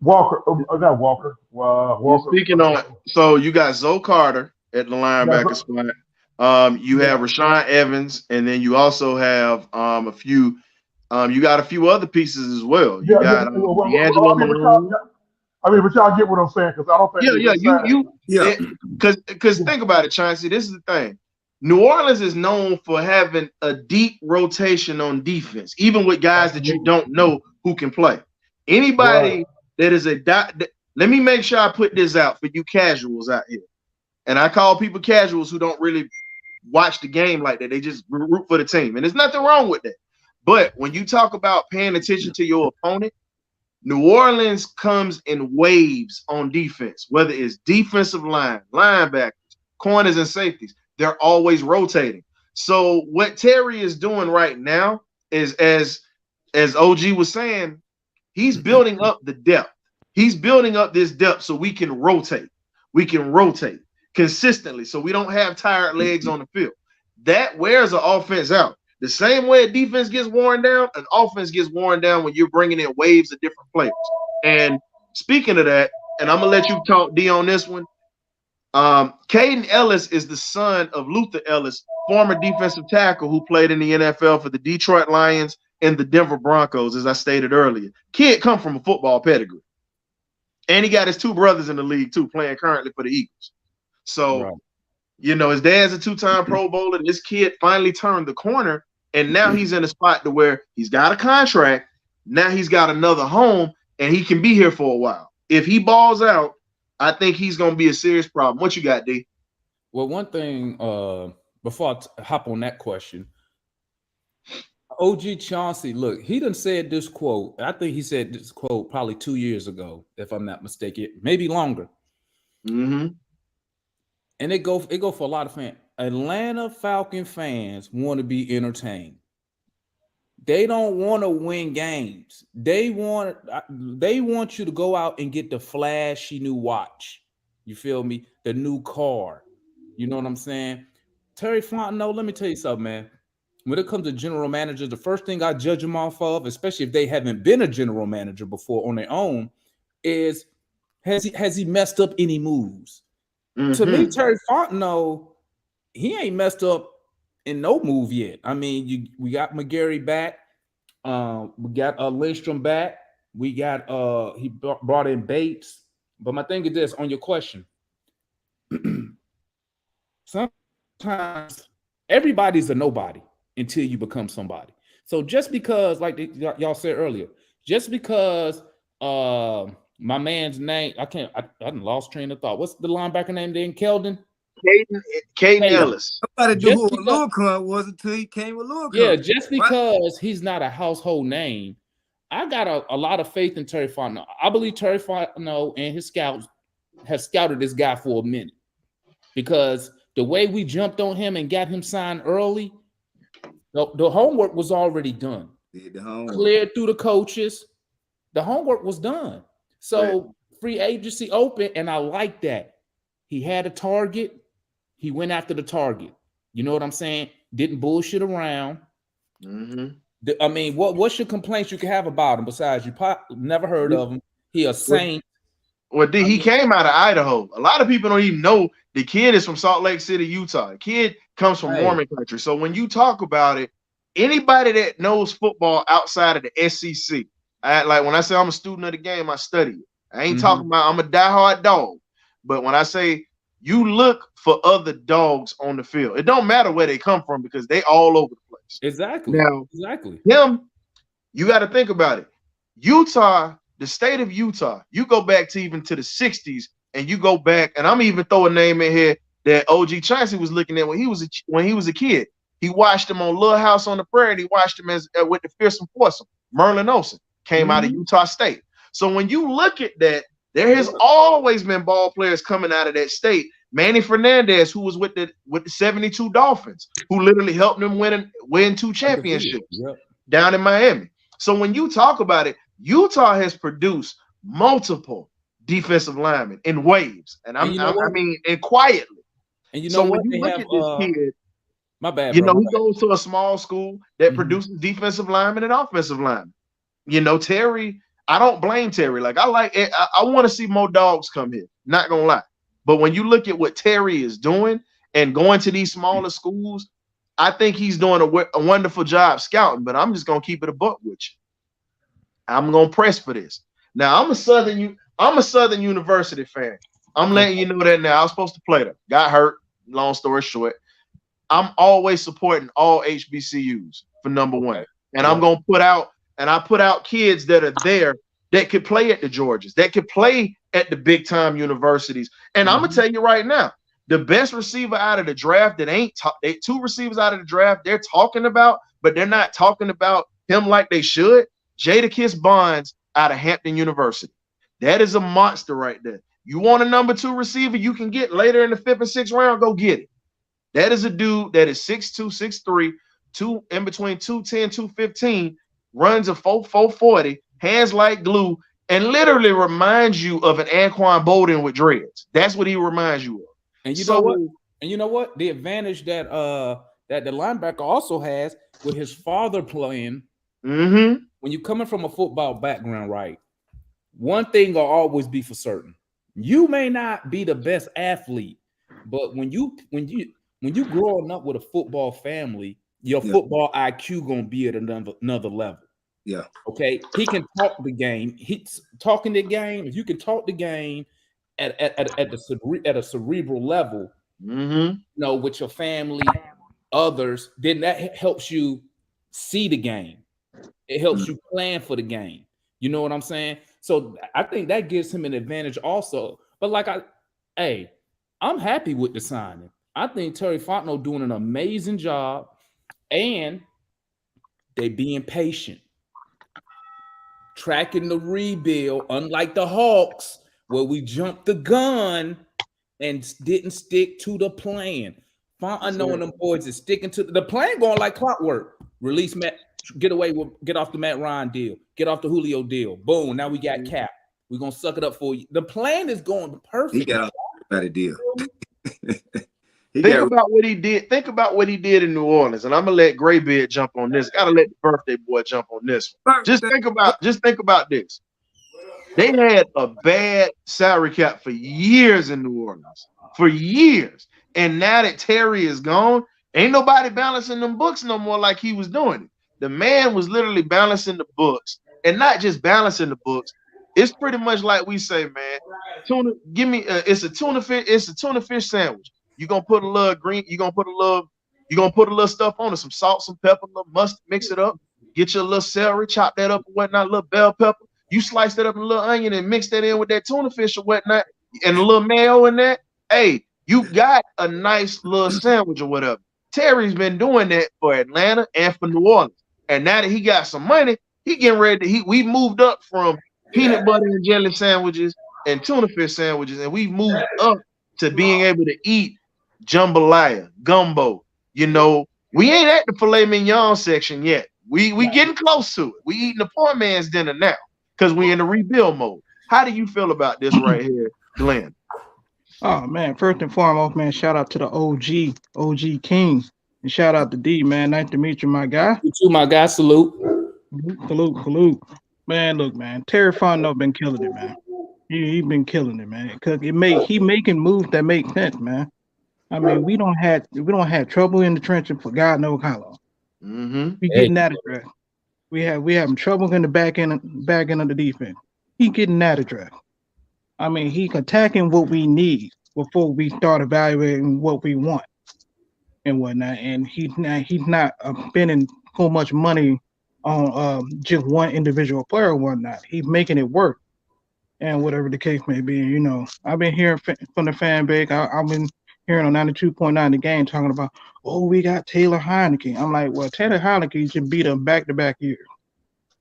Walker, not Walker. Walker. Speaking on, so you got Zoe Carter at the linebacker spot. You have Rashawn Evans, and then you also have a few. You got a few other pieces as well. You got D'Angelo Malone. But y'all get what I'm saying because I don't think. Because think about it, Chauncey. This is the thing. New Orleans is known for having a deep rotation on defense, even with guys that you don't know who can play. Anybody that is let me make sure I put this out for you casuals out here. And I call people casuals who don't really watch the game like that. They just root for the team. And there's nothing wrong with that. But when you talk about paying attention to your opponent, New Orleans comes in waves on defense, whether it's defensive line, linebackers, corners, and safeties. They're always rotating. So what Terry is doing right now is, as OG was saying, he's building up the depth. He's building up this depth so we can rotate. We can rotate consistently so we don't have tired legs on the field. That wears an offense out. The same way a defense gets worn down, an offense gets worn down when you're bringing in waves of different players. And speaking of that, and I'm going to let you talk, D, on this one, Caden Ellis is the son of Luther Ellis, former defensive tackle who played in the NFL for the Detroit Lions and the Denver Broncos, as I stated earlier. Kid come from a football pedigree. And he got his two brothers in the league, too, playing currently for the Eagles. So, his dad's a two-time Pro Bowler. This kid finally turned the corner, and now he's in a spot to where he's got a contract. Now he's got another home, and he can be here for a while. If he balls out, I think he's going to be a serious problem. What you got, D? Well, one thing, before I hop on that question, OG Chauncey, look, he done said this quote. I think he said this quote probably 2 years ago, if I'm not mistaken, maybe longer. Mm-hmm. And it go for a lot of fans. Atlanta Falcon fans want to be entertained. They don't want to win games. They want you to go out and get the flashy new watch. You feel me? The new car. You know what I'm saying? Terry Fontenot, let me tell you something, man. When it comes to general managers, the first thing I judge them off of, especially if they haven't been a general manager before on their own, is has he messed up any moves? Mm-hmm. To me, Terry Fontenot, he ain't messed up in no move yet. I mean, we got McGarry back. We got Lindstrom back. We got he brought in Bates. But my thing is this, on your question. Sometimes everybody's a nobody until you become somebody. So just because, like y'all said earlier, just because my man's name, I done lost train of thought. What's the linebacker name then? Keldon? Caden Ellis. Somebody do who Lurcon was until he came with Lurcon. Yeah, just because he's not a household name, I got a lot of faith in Terry Fontenot. I believe Terry Fontenot and his scouts have scouted this guy for a minute because the way we jumped on him and got him signed early, the homework was already done. Cleared through the coaches. The homework was done. So free agency open, and I like that. He had a target. He went after the target. You know what I'm saying? Didn't bullshit around. I mean, what's your complaints you can have about him besides you never heard of him? He a saint. Well, he came out of Idaho. A lot of people don't even know the kid is from Salt Lake City, Utah. The kid comes from Mormon country. So when you talk about it, anybody that knows football outside of the SEC, like when I say I'm a student of the game, I study it. I ain't talking about I'm a diehard dog. But when I say you look for other dogs on the field, it don't matter where they come from because they all over the place. Exactly. Now, you got to think about it. Utah, the state of Utah, you go back to even to the 60s, and you go back, and I'm even throwing a name in here that OG Chauncey was looking at when he was a kid. He watched him on Little House on the Prairie. And he watched him as with the Fearsome Foursome. Merlin Olsen came out of Utah State. So when you look at that, there has always been ball players coming out of that state. Manny Fernandez, who was with the 72 Dolphins, who literally helped them win 2 championships down in Miami. So when you talk about it, Utah has produced multiple defensive linemen in waves, and and quietly. And you know so what? When you look at this kid, my bad. He goes to a small school that produces defensive linemen and offensive linemen. Terry, I don't blame Terry. Like I want to see more dogs come here. Not gonna lie, but when you look at what Terry is doing and going to these smaller schools, I think he's doing a wonderful job scouting. But I'm just gonna keep it a buck with you. I'm gonna press for this. Now I'm a Southern University fan. I'm letting you know that now. I was supposed to play them. Got hurt. Long story short, I'm always supporting all HBCUs for number one. And I'm gonna put out kids that are there that could play at the Georgias, that could play at the big time universities. And I'm gonna tell you right now, the best receiver out of the draft that ain't 2 receivers out of the draft they're talking about, but they're not talking about him like they should. Jadakiss Bonds out of Hampton University. That is a monster right there. You want a number 2 receiver you can get later in the 5th and 6th round, go get it. That is a dude that is 6'2", 6'3", in between 210, 215, runs a 4.40, hands like glue, and literally reminds you of an Anquan Bolden with dreads. That's what he reminds you of. And you know what? The advantage that that the linebacker also has with his father playing. When you're coming from a football background, right? One thing will always be for certain: you may not be the best athlete, but when you growing up with a football family, your football IQ gonna be at another level. Yeah. Okay. He can talk the game. He's talking the game. If you can talk the game at a cerebral level, with your family, others, then that helps you see the game. It helps you plan for the game. You know what I'm saying? So I think that gives him an advantage also. But I'm happy with the signing. I think Terry Fontenot doing an amazing job, and they being patient, tracking the rebuild, unlike the Hawks, where we jumped the gun and didn't stick to the plan. Fontenot and them boys is sticking to the plan, going like clockwork. Release Matt, get off the Matt Ryan deal, get off the Julio deal. Boom, now we got Cap. We're gonna suck it up for you. The plan is going perfect. He got a deal. Think about what he did. Think about what he did in New Orleans, and I'm gonna let Graybeard jump on this. Gotta let the birthday boy jump on this one. Just think about this. They had a bad salary cap for years in New Orleans, for years, and now that Terry is gone, ain't nobody balancing them books no more like he was doing it. The man was literally balancing the books, and not just balancing the books. It's pretty much like we say, man. Tuna, give me. It's a tuna fish. It's a tuna fish sandwich. You're gonna put a little green, you're gonna put a little stuff on it, some salt, some pepper, a little mustard, mix it up, get your little celery, chop that up and whatnot, a little bell pepper. You slice that up in a little onion and mix that in with that tuna fish or whatnot, and a little mayo in that. Hey, you got a nice little sandwich or whatever. Terry's been doing that for Atlanta and for New Orleans. And now that he got some money, he getting ready to we moved up from peanut butter and jelly sandwiches and tuna fish sandwiches, and we moved up to being able to eat jambalaya, gumbo. We ain't at the filet mignon section yet. We getting close to it. We eating the poor man's dinner now because we in the rebuild mode. How do you feel about this right here, Glenn? Oh man, first and foremost, man, shout out to the OG King, and shout out to D, man. Nice to meet you, my guy. You too, my guy. Salute. Salute. Man, look, man, Terry Fontenot been killing it, man. He been killing it, man. Cause he making moves that make sense, man. I mean, we don't have trouble in the trenches for God knows how long. Mm-hmm. We getting that addressed. We having trouble in the back end of the defense. He getting that addressed. I mean, he attacking what we need before we start evaluating what we want and whatnot. And he's not spending so much money on just one individual player or whatnot. He's making it work, and whatever the case may be. You know, I've been hearing from the fan base. I've been hearing on 92.9 The Game talking about, oh, we got Taylor Heineke. I'm like, well, Taylor Heineke should beat him back-to-back years.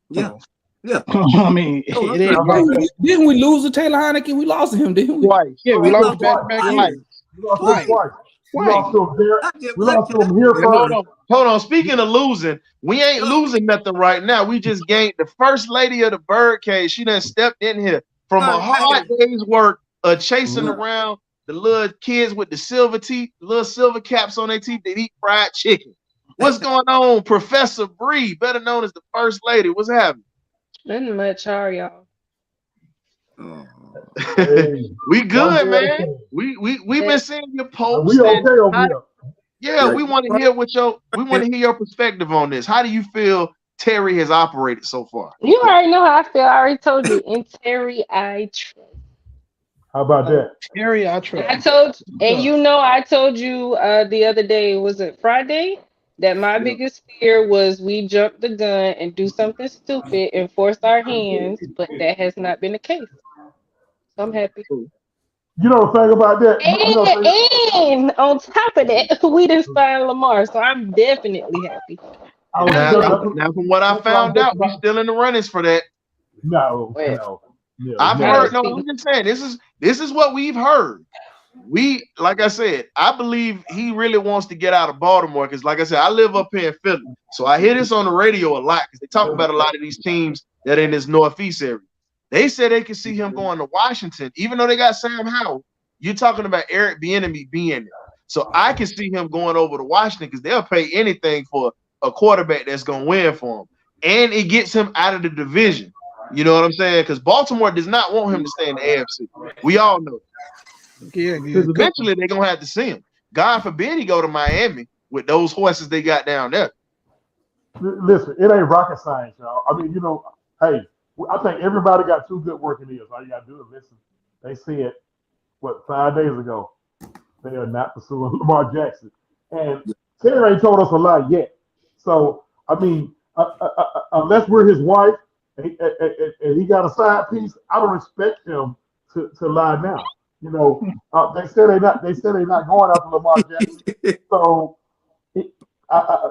Yeah. So, yeah. I mean, it ain't right. Didn't we lose to Taylor Heineke? We lost to him, didn't we? Twice. Yeah, we lost back-to-back years. We lost him twice. We lost to him there. We lost to him here Hold first. on. Speaking of losing, we ain't losing nothing right now. We just gained the first lady of the Birdcage. She done stepped in here from a hard day's work of chasing around the little kids with the silver teeth, little silver caps on their teeth that eat fried chicken. What's going on, Professor Bree, better known as the First Lady? What's happening? Nothing much. How are y'all? We good, man. We been seeing your posts. We okay over here. Yeah, we want to hear your perspective on this. How do you feel Terry has operated so far? You already know how I feel. I already told you. In Terry, I trust. How about that? Terry, I trust. I told you the other day, was it Friday, that my biggest fear was we jump the gun and do something stupid and force our hands, but that has not been the case. So I'm happy. You know the thing about that? And on top of that, we didn't sign Lamar, so I'm definitely happy. Now, from what I found out, we're still in the runnings for that. No. I've heard. No, I'm just saying this is what we've heard. Like I said, I believe he really wants to get out of Baltimore because, like I said, I live up here in Philly, so I hear this on the radio a lot because they talk about a lot of these teams that are in this Northeast area. They said they could see him going to Washington, even though they got Sam Howell. You're talking about Eric Bieniemy being there, so I can see him going over to Washington because they'll pay anything for a quarterback that's going to win for him, and it gets him out of the division. You know what I'm saying? Because Baltimore does not want him to stay in the AFC. We all know. Because eventually they're gonna have to see him. God forbid he go to Miami with those horses they got down there. Listen, it ain't rocket science, y'all. I mean, hey, I think everybody got two good working ears. All you gotta do is listen. They said 5 days ago they are not pursuing Lamar Jackson, and Terry ain't told us a lot yet. So I mean, unless we're his wife and he got a side piece, I don't expect him to lie now. They say they're not going after Lamar Jackson. So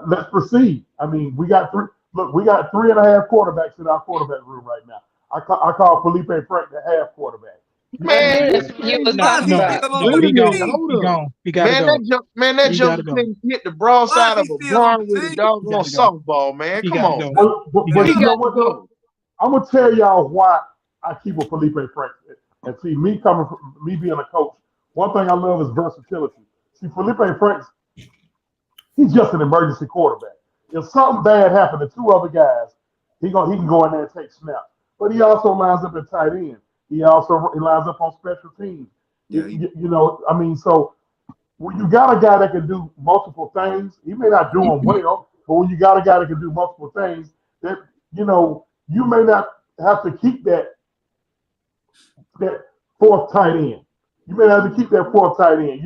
let's proceed. I mean, we got 3.5 quarterbacks in our quarterback room right now. I call Felipe Frank the half quarterback. Man, that joke couldn't hit the broadside of a barn with a doggone softball, man. Come on. I'm gonna tell y'all why I keep a Felipe Frank. And see, me being a coach, one thing I love is versatility. See, Felipe Franks, he's just an emergency quarterback. If something bad happened to two other guys, he can go in there and take snaps. But he also lines up at tight end. He lines up on special teams. So when you got a guy that can do multiple things, he may not do them well, but when you got a guy that can do multiple things, that you may not have to keep that fourth tight end. You may have to keep that fourth tight end,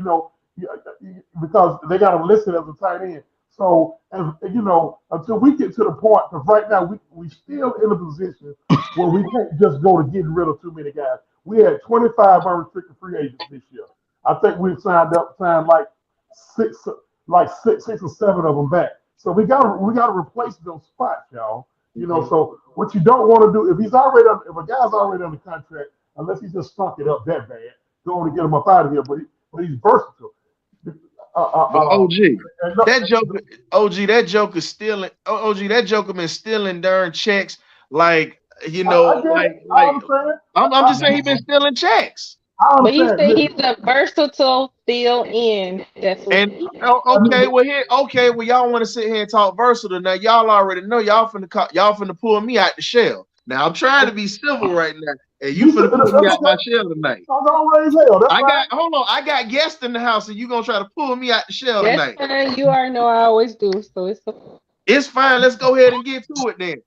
because they got him listed as a tight end. So, until we get to the point, because right now we still in a position where we can't just go to getting rid of too many guys. We had 25 unrestricted free agents this year. I think we've signed like six or seven of them back. So we got to replace those spots, y'all. So what you don't want to do if a guy's already under contract, unless he just stunk it up that bad, don't want to get him up out of here. But he's versatile. That joker stealing. OG, that joker been stealing darn checks like You know, I understand. I'm just saying he's been stealing checks. I But he understand. said he's a versatile fill in. That's what And he is. okay, well y'all want to sit here and talk versatile. Now y'all already know y'all finna pull me out the shell. Now I'm trying to be civil right now, and you finna pull me out my shell tonight. I got guests in the house, and you gonna try to pull me out the shell tonight. That's fine. You already know I always do, so it's fine. Let's go ahead and get to it then.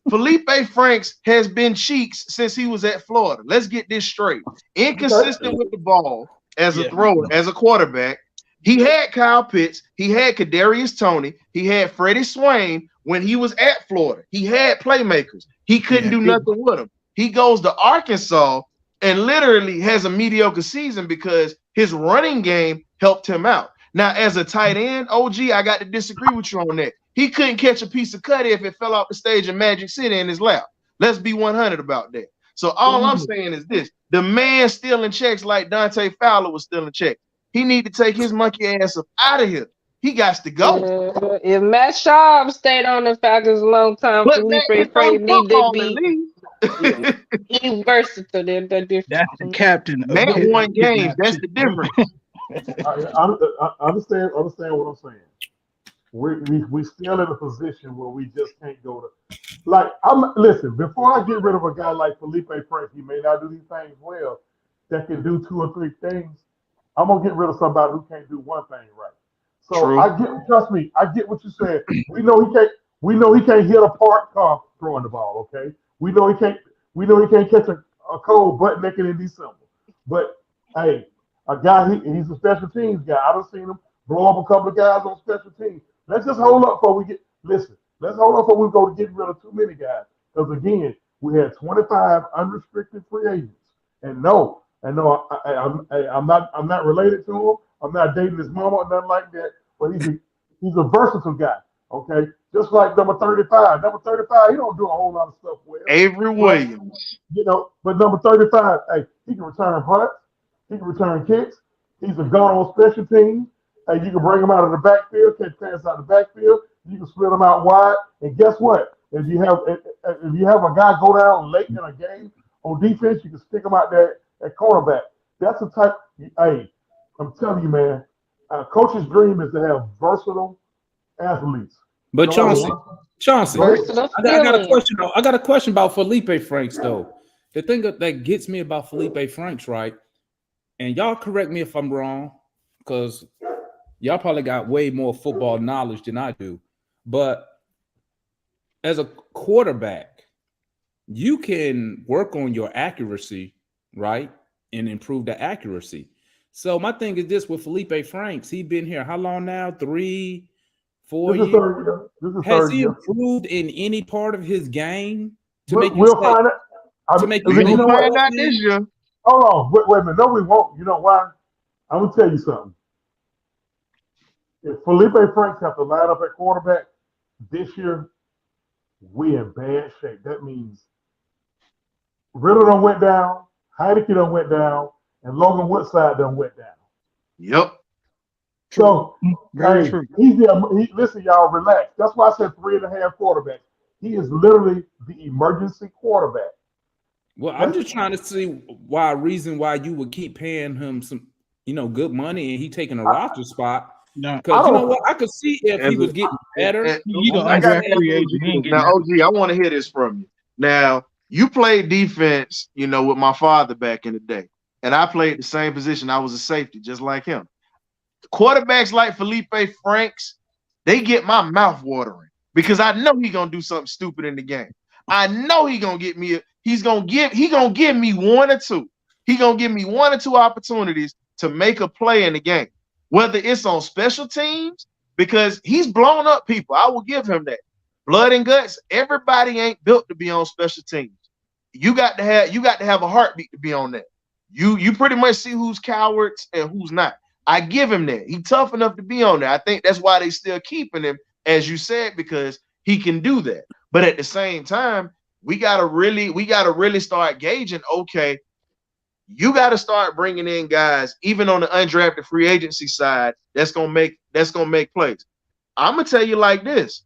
Felipe Franks has been cheeks since he was at Florida. Let's get this straight. Inconsistent with the ball as a thrower, as a quarterback. He had Kyle Pitts. He had Kadarius Toney. He had Freddie Swain when he was at Florida. He had playmakers. He couldn't do nothing with them. He goes to Arkansas and literally has a mediocre season because his running game helped him out. Now, as a tight end, OG, I got to disagree with you on that. He couldn't catch a piece of cutty if it fell off the stage in Magic City in his lap. Let's be 100 about that. So all I'm saying is this. The man stealing checks like Dante Fowler was stealing checks. He need to take his monkey ass up out of here. He got to go. If Matt Schaub stayed on the Falcons a long time, Felipe Franks need to be he's versatile. That's the captain. Matt won games. That's the difference. I understand what I'm saying. We still in a position where we just can't go to listen, before I get rid of a guy like Felipe Franks, he may not do these things well, that can do 2 or 3 things. I'm gonna get rid of somebody who can't do one thing right. So true. Trust me, I get what you said. We know he can't hit a parked car throwing the ball, okay? We know he can't catch a cold butt naked in December. But hey, a guy he's a special teams guy. I done seen him blow up a couple of guys on special teams. Let's just hold up before let's hold up before we go to get rid of too many guys. Because again, we had 25 unrestricted free agents. And no, I'm not related to him. I'm not dating his mama or nothing like that. But he's a versatile guy. Okay, just like number 35. Number 35, he don't do a whole lot of stuff well. Avery Williams. But number 35, hey, he can return punts. He can return kicks. He's a gun on special teams. Hey, you can bring him out of the backfield, catch passes out of the backfield. You can split them out wide. And guess what? If you have a guy go down late in a game on defense, you can stick him out there at cornerback. That's the type. Hey, I'm telling you, man. Coach's dream is to have versatile athletes. But Chauncey, I got a question about Felipe Franks though. The thing that gets me about Felipe Franks, right? And y'all correct me if I'm wrong, because y'all probably got way more football knowledge than I do. But as a quarterback, you can work on your accuracy, right? And improve the accuracy. So my thing is this with Felipe Franks, he's been here how long now? 3, 4 years? Has he improved in any part of his game to make we'll find it. To make you know what? Not this year. Hold on, wait a minute. No, we won't. You know why? I'm gonna tell you something. If Felipe Franks have to line up at quarterback this year, we in bad shape. That means Riddle done went down, Heineke done went down, and Logan Woodside done went down. Yep. So, listen, y'all, relax. That's why I said 3.5 quarterbacks. He is literally the emergency quarterback. Well, I'm just trying to see reason why you would keep paying him some, good money and he taking a roster spot. Because you know what, I could see if he was getting better. Now, OG, I want to hear this from you. Now, you played defense, with my father back in the day, and I played the same position. I was a safety, just like him. Quarterbacks like Felipe Franks, they get my mouth watering because I know he's gonna do something stupid in the game. I know he's gonna give me 1 or 2. He's gonna give me 1 or 2 opportunities to make a play in the game, whether it's on special teams, because he's blown up people. I will give him that. Blood and guts. Everybody ain't built to be on special teams. You got to have a heartbeat to be on that. You pretty much see who's cowards and who's not. I give him that. He's tough enough to be on there. I think that's why they still keeping him, as you said, because he can do that. But at the same time, we gotta really start gauging. Okay, you got to start bringing in guys, even on the undrafted free agency side, that's gonna make plays. I'm gonna tell you like this: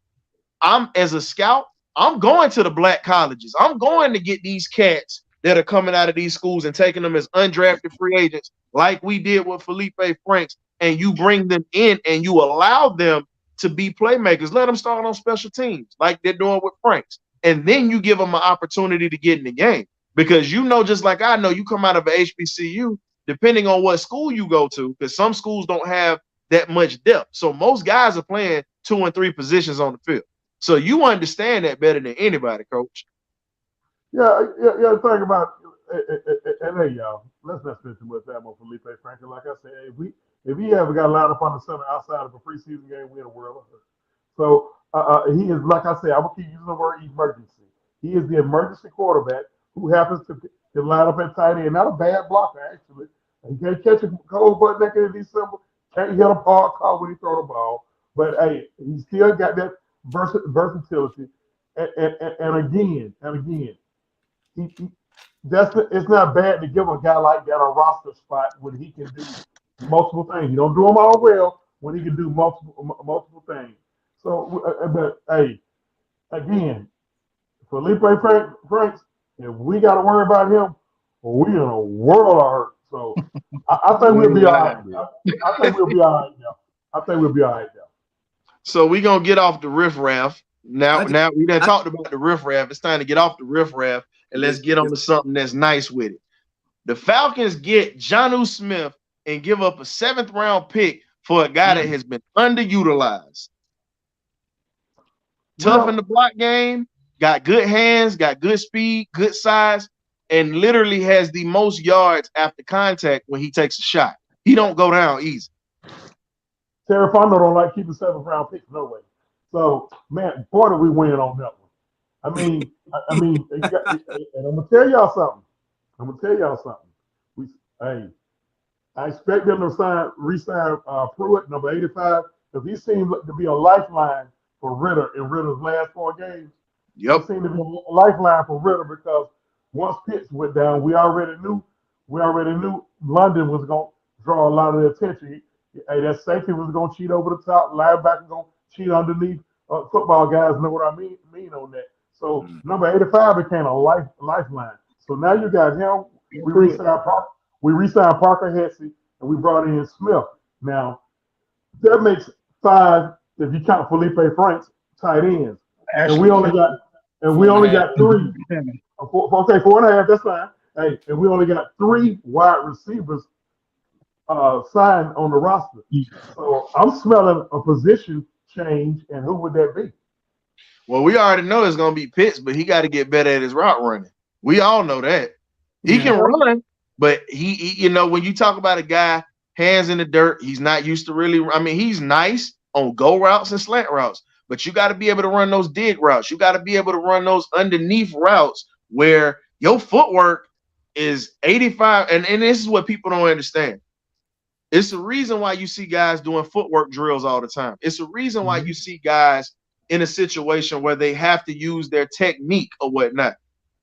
as a scout, I'm going to the black colleges. I'm going to get these cats that are coming out of these schools and taking them as undrafted free agents, like we did with Felipe Franks, and you bring them in and you allow them to be playmakers. Let them start on special teams like they're doing with Franks. And then you give them an opportunity to get in the game. Because you know, just like I know, you come out of a HBCU, depending on what school you go to, because some schools don't have that much depth. So most guys are playing 2 and 3 positions on the field. So you understand that better than anybody, Coach. Yeah. Think about and hey, y'all, let's not spend too much time on Felipe Franklin. Like I said, if he ever got lined up on the center outside of a preseason game, we in a world. So he is, like I said, I'm gonna keep using the word emergency. He is the emergency quarterback who happens to line up at tight end. Not a bad blocker, actually. He can't catch a cold butt naked in December. Can't hit a park car when he throw the ball. But hey, he still got that versatility. And again, it's not bad to give a guy like that a roster spot when he can do multiple things. You don't do them all well when he can do multiple things. So, but hey, again, Felipe Franks, if we got to worry about him, we in a world of hurt. So I think we'll be all right. I think we'll be all right now. So we're gonna get off the riffraff. Now we done talked about the riffraff. It's time to get off the riffraff and let's get on to something that's nice with it. The Falcons get Jonnu Smith and give up a 7th round pick for a guy that has been underutilized. Tough in the block game, got good hands, got good speed, good size, and literally has the most yards after contact when he takes a shot. He don't go down easy. Terry Fondo don't like keeping 7th round picks, no way. So, man, boy, do we win on that one. I mean, and I'm gonna tell y'all something. I expect them to re-sign Pruitt, number 85, because he seems to be a lifeline for Ritter in Ritter's last 4 games. Yep. He seemed to be a lifeline for Ritter because once Pitts went down, we already knew London was gonna draw a lot of the attention. Hey, that safety was gonna cheat over the top, linebacker gonna cheat underneath. Football guys know what I mean on that. So number 85 became a lifeline. So now you got him. We re-signed Parker Hesse, and we brought in Smith. Now that makes 5 if you count Felipe Franks tight ends, and we only got 3. Okay, 4.5. That's fine. Hey, and we only got 3 wide receivers signed on the roster. So I'm smelling a position change, and who would that be? Well, we already know it's going to be Pitts, but he got to get better at his route running. We all know that. He can run, but he, when you talk about a guy, hands in the dirt, he's not used to really, he's nice on go routes and slant routes, but you got to be able to run those dig routes. You got to be able to run those underneath routes where your footwork is 85. And this is what people don't understand. It's the reason why you see guys doing footwork drills all the time. It's the reason why you see guys in a situation where they have to use their technique or whatnot.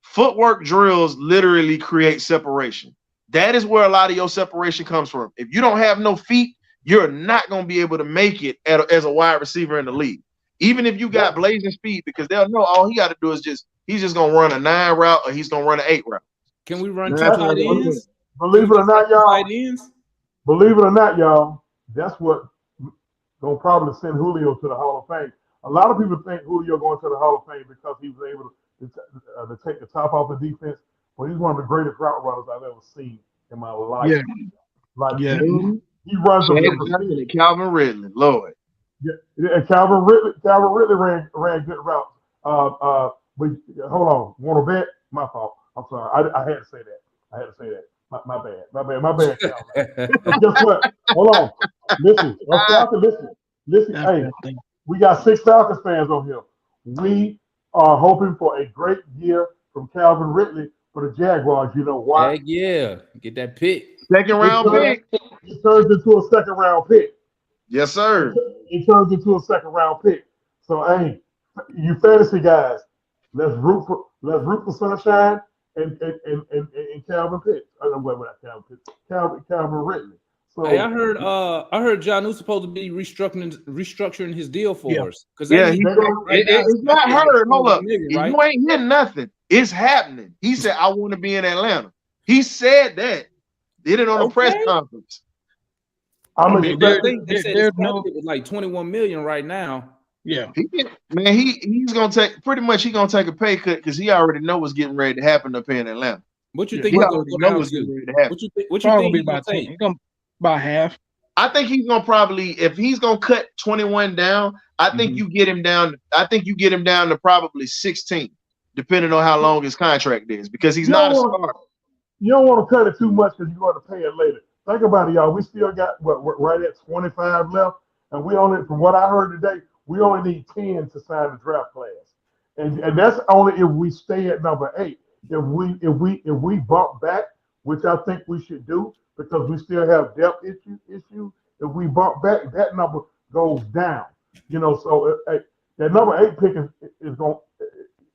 Footwork drills literally create separation. That is where a lot of your separation comes from. If you don't have no feet, you're not going to be able to make it as a wide receiver in the league. Even if you got blazing speed, because they'll know all he got to do is he's just going to run a 9 route or he's going to run an 8 route. Can we run 2 tight ends? Believe it or not, y'all, that's what gonna probably send Julio to the Hall of Fame. A lot of people think Julio going to the Hall of Fame because he was able to take the top off the defense. Well, he's one of the greatest route runners I've ever seen in my life. Yeah. He runs a Calvin Ridley, Lord. Yeah, Calvin Ridley ran good routes. But hold on, want to bet? My fault. I'm sorry. I had to say that. My bad, Calvin. Guess what? Hold on. Listen. Hey, we got 6 Falcons fans on here. We are hoping for a great year from Calvin Ridley for the Jaguars. You know why? Heck yeah. Get that pick. 2nd round pick. It turns into a 2nd round pick. Yes, sir. It turns into a 2nd round pick. So, hey, you fantasy guys, let's root for Sunshine and Calvin Pitts. Calvin Ridley. So hey, I heard John was supposed to be restructuring his deal for us. Because Yeah, right it's not heard. Hold up. right? You ain't hear nothing. It's happening. He said, I want to be in Atlanta. He said that. Did it on a press conference. I think they said his budget was like 21 million right now. Yeah. He's gonna take pretty much a pay cut because he already know what's getting ready to happen up here in Atlanta. What you think he he's already gonna know go what's down getting to? ready to happen? What you think he's gonna take? He's gonna about half. I think he's gonna probably, if he's gonna cut 21 down, I think you get him down. I think you get him down to probably 16, depending on how long his contract is, because he's not a starter. You don't want to cut it too much because you're going to pay it later. Think about it, y'all. We still got right at 25 left, and we only, from what I heard today, we only need 10 to sign the draft class, and that's only if we stay at number 8. If we bump back, which I think we should do because we still have depth issue. If we bump back, that number goes down. You know, so that number 8 pick is going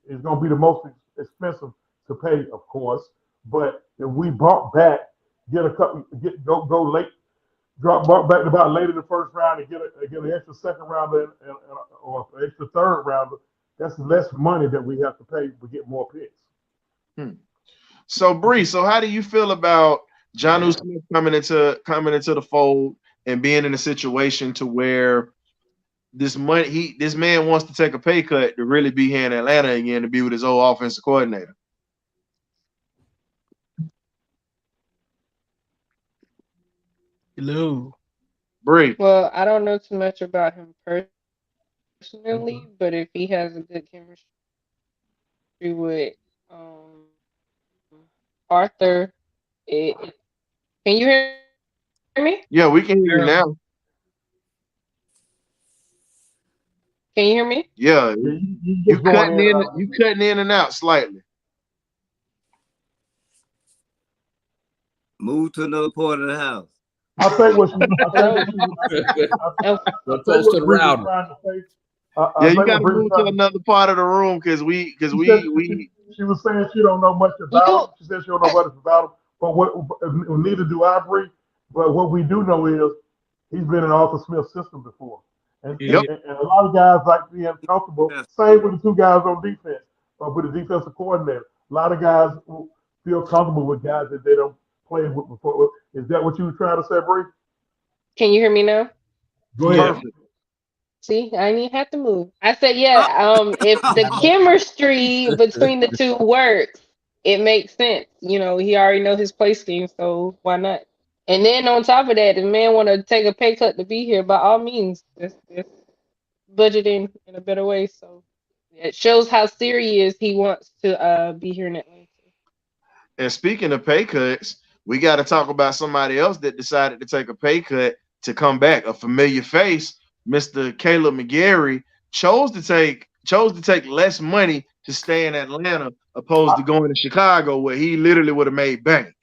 to be the most expensive to pay, of course. But if we bump back, get a couple, go late, bump back about late in the first round and get an extra second rounder or an extra third rounder, that's less money that we have to pay. We get more picks. So Bree, so how do you feel about Jonnu Smith coming into the fold and being in a situation to where this man wants to take a pay cut to really be here in Atlanta again to be with his old offensive coordinator? Hello. Bree. Well, I don't know too much about him personally, but if he has a good chemistry with Arthur, can you hear me? Yeah, we can hear you now. Can you hear me? Yeah, you cutting in and out slightly. Move to another part of the house. I think what she close to the router. Yeah, you got to move to another part of the room because we. She was saying she don't know much about him. She said she don't know much about him, but neither do I, Bree. But what we do know is he's been in Arthur Smith's system before, and a lot of guys like being comfortable. Same with the two guys on defense, with the defensive coordinator. A lot of guys feel comfortable with guys that they don't play with before. Is that what you were trying to say, Bree? Can you hear me now? Go ahead. See, I didn't even have to move. I said, if the chemistry between the two works, it makes sense. You know, he already know his play scheme, so why not? And then on top of that, the man want to take a pay cut to be here, by all means, just budget in a better way. So it shows how serious he wants to be here in Atlanta. And speaking of pay cuts, we got to talk about somebody else that decided to take a pay cut to come back. A familiar face, Mr. Caleb McGarry, chose to take less money to stay in Atlanta opposed to going to Chicago, where he literally would have made bank.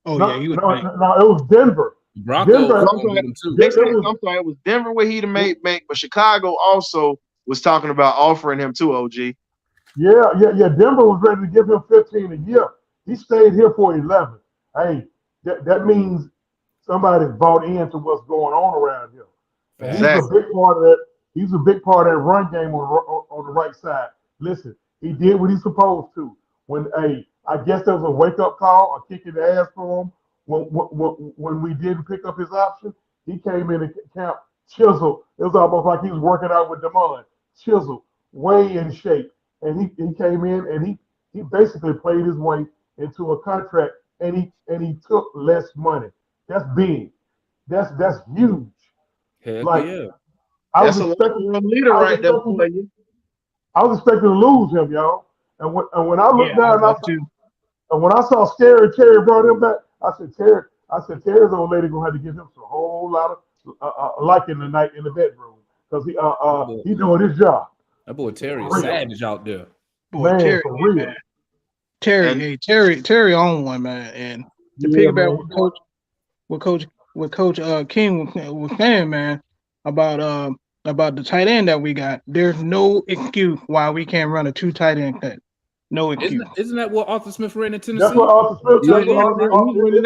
Oh no, yeah, he would. No, it was Denver. Broncos. I'm sorry, it was Denver where he'd have made bank, but Chicago also was talking about offering him too. OG. Yeah. Denver was ready to give him 15 a year. He stayed here for 11. Hey, that means somebody's bought into what's going on around here. Exactly. He's a big part of that. He's a big part of that run game on the right side. Listen, he did what he's supposed to. I guess there was a wake-up call, a kick in the ass for him. When we didn't pick up his option, he came in and camp chiseled. It was almost like he was working out with Damon. Chiseled, way in shape. And he came in and he basically played his way into a contract, and he took less money. That's big. That's huge. Heck like yeah. I was expecting a leader right there. I was expecting to lose him, y'all. And when I looked down, and when I saw Scary Terry brought him back, I said Terry's old lady gonna have to give him a whole lot of liking tonight in the bedroom because he doing his job. That boy Terry is savage out there. Boy, man, Terry, for real. Man. Terry on one, man. And to piggyback with Coach King was saying, man, about the tight end that we got. There's no excuse why we can't run a 2 tight end cut. No excuse. Isn't that what Arthur Smith ran in Tennessee? That's what Arthur Smith ran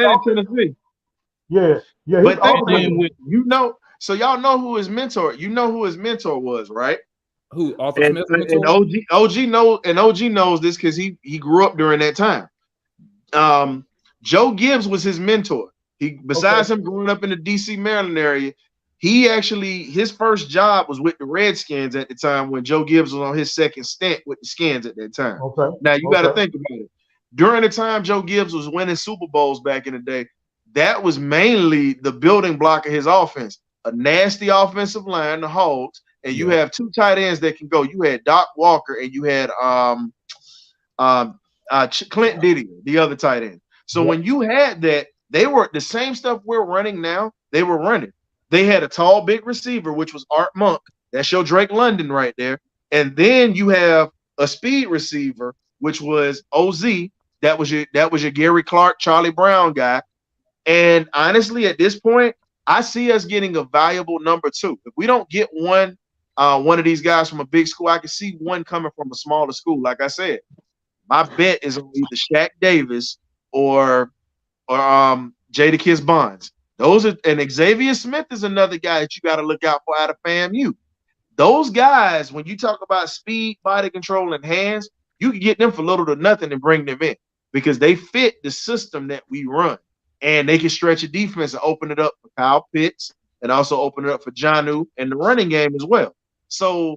in Tennessee. Yeah, Yeah, But think about then it. with So y'all know who his mentor. You know who his mentor was, right? Who? Arthur And, Smith? and OG knows this because he grew up during that time. Joe Gibbs was his mentor. Besides him growing up in the DC, Maryland area, his first job was with the Redskins at the time when Joe Gibbs was on his second stint with the Skins at that time. Okay. Now you got to think about it. During the time Joe Gibbs was winning Super Bowls back in the day, that was mainly the building block of his offense. A nasty offensive line, the Hogs, and you have two tight ends that can go. You had Doc Walker and you had Clint Didier, the other tight end. So when you had that, they were the same stuff we're running now. They were running. They had a tall, big receiver, which was Art Monk. That's your Drake London right there. And then you have a speed receiver, which was OZ. That was your Gary Clark, Charlie Brown guy. And honestly, at this point, I see us getting a valuable number two. If we don't get one of these guys from a big school, I can see one coming from a smaller school. Like I said, my bet is on either Shaq Davis or Jadakiss Bonds. And Xavier Smith is another guy that you got to look out for out of FAMU. Those guys, when you talk about speed, body control, and hands, you can get them for little to nothing and bring them in because they fit the system that we run. And they can stretch a defense and open it up for Kyle Pitts and also open it up for Jonnu and the running game as well. So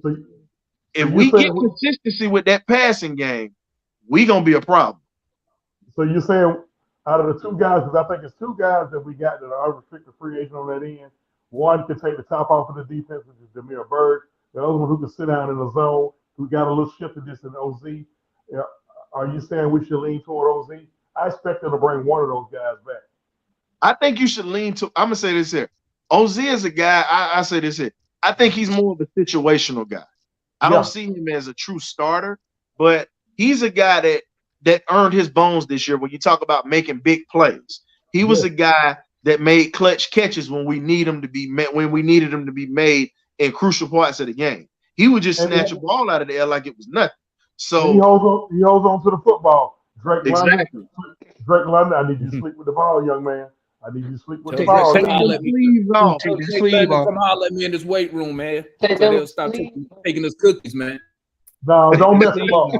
if we get consistency with that passing game, we going to be a problem. So you're saying out of the two guys, because I think it's two guys that we got that are unrestricted free agent on that end. One can take the top off of the defense, which is Demir Bird. The other one who can sit down in the zone, who got a little shiftedness in OZ. Are you saying we should lean toward OZ? I expect them to bring one of those guys back. I think you should lean to. I'm gonna say this here. OZ is a guy. I say this here. I think he's more of a situational guy. I don't see him as a true starter, but he's a guy that earned his bones this year. When you talk about making big plays, he was a guy that made clutch catches when we needed him to be made in crucial parts of the game. He would just snatch a ball out of the air like it was nothing. So he holds on to the football. Drake London, I need you to sleep with the ball, young man. I need you to sleep with the ball. Come holler at me in this weight room, man. So they'll stop taking us cookies, man. No, don't mess him up.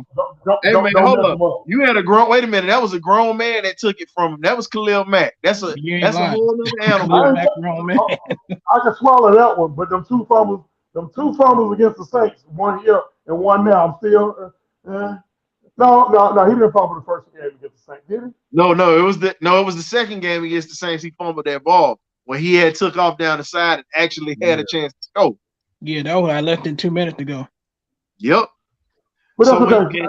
Hold up. You had wait a minute. That was a grown man that took it from him. That was Khalil Mack. That's a whole other animal. I can swallow that one, but them two fumbles against the Saints, one here and one now. I'm still No, he didn't fumble the first game against the Saints, did he? No, it was the second game against the Saints. He fumbled that ball when he had took off down the side and actually had a chance to score. Yeah, that was I left in 2 minutes to go. Yep. But that's okay.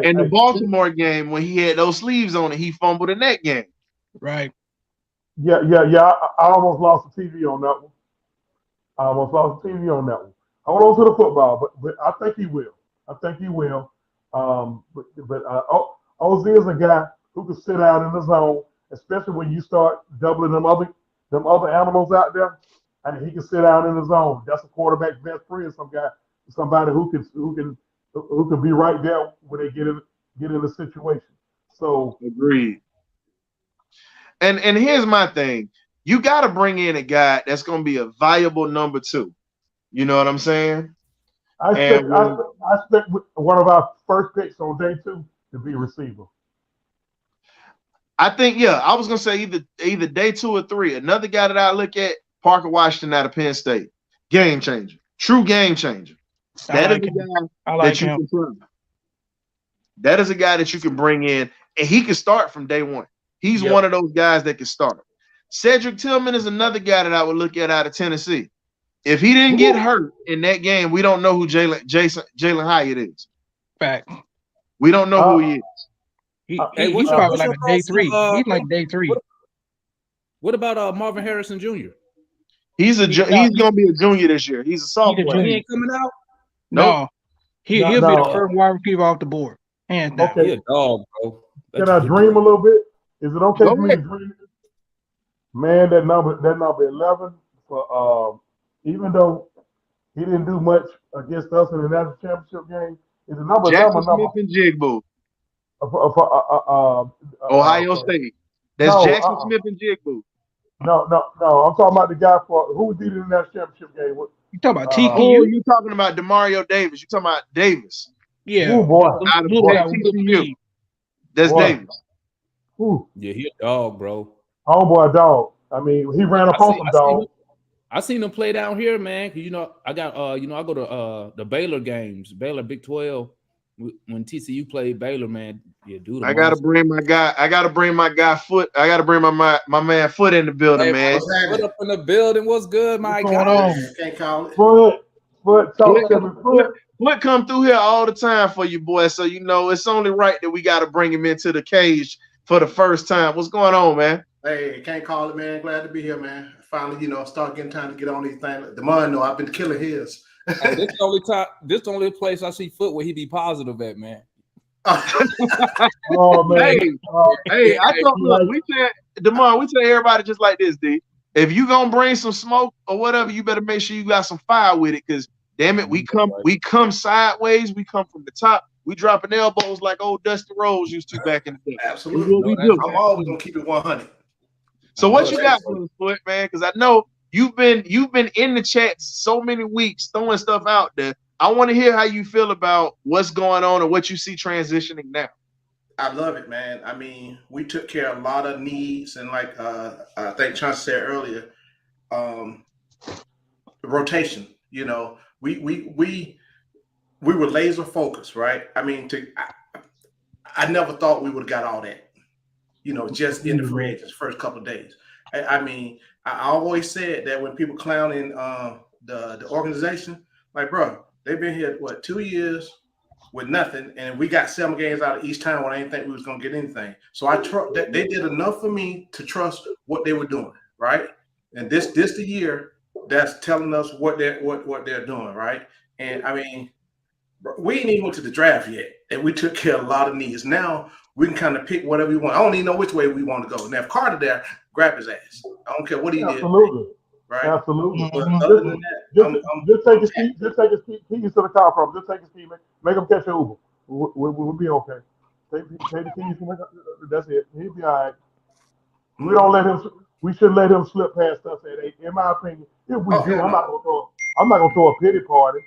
And the Baltimore game, when he had those sleeves on it, he fumbled in that game. Right. Yeah. I almost lost the TV on that one. Hold on to the football, but I think he will. OZ is a guy who can sit out in the zone, especially when you start doubling them other animals out there, and he can sit out in the zone. That's a quarterback's best friend. Somebody who can be right there when they get in the situation. So agreed. And here's my thing: you got to bring in a guy that's going to be a valuable number two. You know what I'm saying? I expect one of our first picks on day 2 to be a receiver. I think, I was gonna say either day 2 or 3. Another guy that I look at, Parker Washington out of Penn State, game changer, true game changer. That is a guy that you can try. That is a guy that you can bring in, and he can start from day 1. He's one of those guys that can start. Cedric Tillman is another guy that I would look at out of Tennessee. If he didn't get hurt in that game, we don't know who Jalen Hyatt is. Fact. We don't know who he is. He's probably like a day 3. He's like day 3. What about Marvin Harrison Jr.? He's going to be a junior this year. He's a sophomore. He ain't coming out? No. He'll be the first wide receiver off the board. Hands down. Okay. He a dog, bro. Can I dream a little bit? Is it okay for me to dream? Man, that number 11 for even though he didn't do much against us in the national championship game, is the number Jackson Smith and Jigbo. Ohio State. That's No, Jackson Smith and Jigaboo. No. I'm talking about the guy who did it in that championship game. You talking about Oh, TCU? you talking about Demario Davis? You talking about Davis? Yeah. Ooh, boy. Out of Little guy with good TCU. speed. That's Boy. Davis. Ooh. Yeah, he a dog, bro. Homeboy dog. I mean, he ran up on some dogs. I seen him play down here, man. Cause I got I go to the Baylor games, Baylor Big 12. When TCU played Baylor, man. Yeah, dude. I gotta bring my guy. I gotta bring my guy Foot. I gotta bring my man Foot in the building, man. Foot up in the building. What's good, my guy? Can't call it. Foot, talk to me. Foot come through here all the time for you, boy. So it's only right that we gotta bring him into the cage for the first time. What's going on, man? Hey, can't call it, man. Glad to be here, man. Finally, start getting time to get on these things. Demond, no, I've been killing his. Hey, this the only place I see Foot where he be positive at, man. Oh man! Hey, I told we tell everybody just like this, D. If you gonna bring some smoke or whatever, you better make sure you got some fire with it, because damn it, we come sideways, we come from the top, we dropping elbows like old Dusty Rhodes used to back in the day. Absolutely, I'm always gonna keep it 100. So what you got for us, Foot, man? Because I know you've been in the chat so many weeks throwing stuff out there. I want to hear how you feel about what's going on and what you see transitioning now. I love it, man. I mean, we took care of a lot of needs, and like I think Chauncey said earlier, rotation. We were laser focused, right? I mean, I never thought we would have got all that. Just in the free agents first couple of days. I mean, I always said that when people clowning the organization, like, bro, they've been here 2 years with nothing, and we got 7 games out of each time when I didn't think we was gonna get anything. So I trust that they did enough for me to trust what they were doing, right? And this the year that's telling us what they're doing, right? And I mean, we ain't even went to the draft yet, and we took care of a lot of needs. Now we can kind of pick whatever we want. I don't even know which way we want to go. Now, if Carter there, grab his ass. I don't care what he did. Absolutely. Right? Absolutely. But other than that, just take his keys to the car from him. Just take his keys, make him catch an Uber. We'll be okay. Take the keys. That's it. He'll be all right. We should let him slip past us at 8. In my opinion, if we do, I'm not gonna throw a pity party.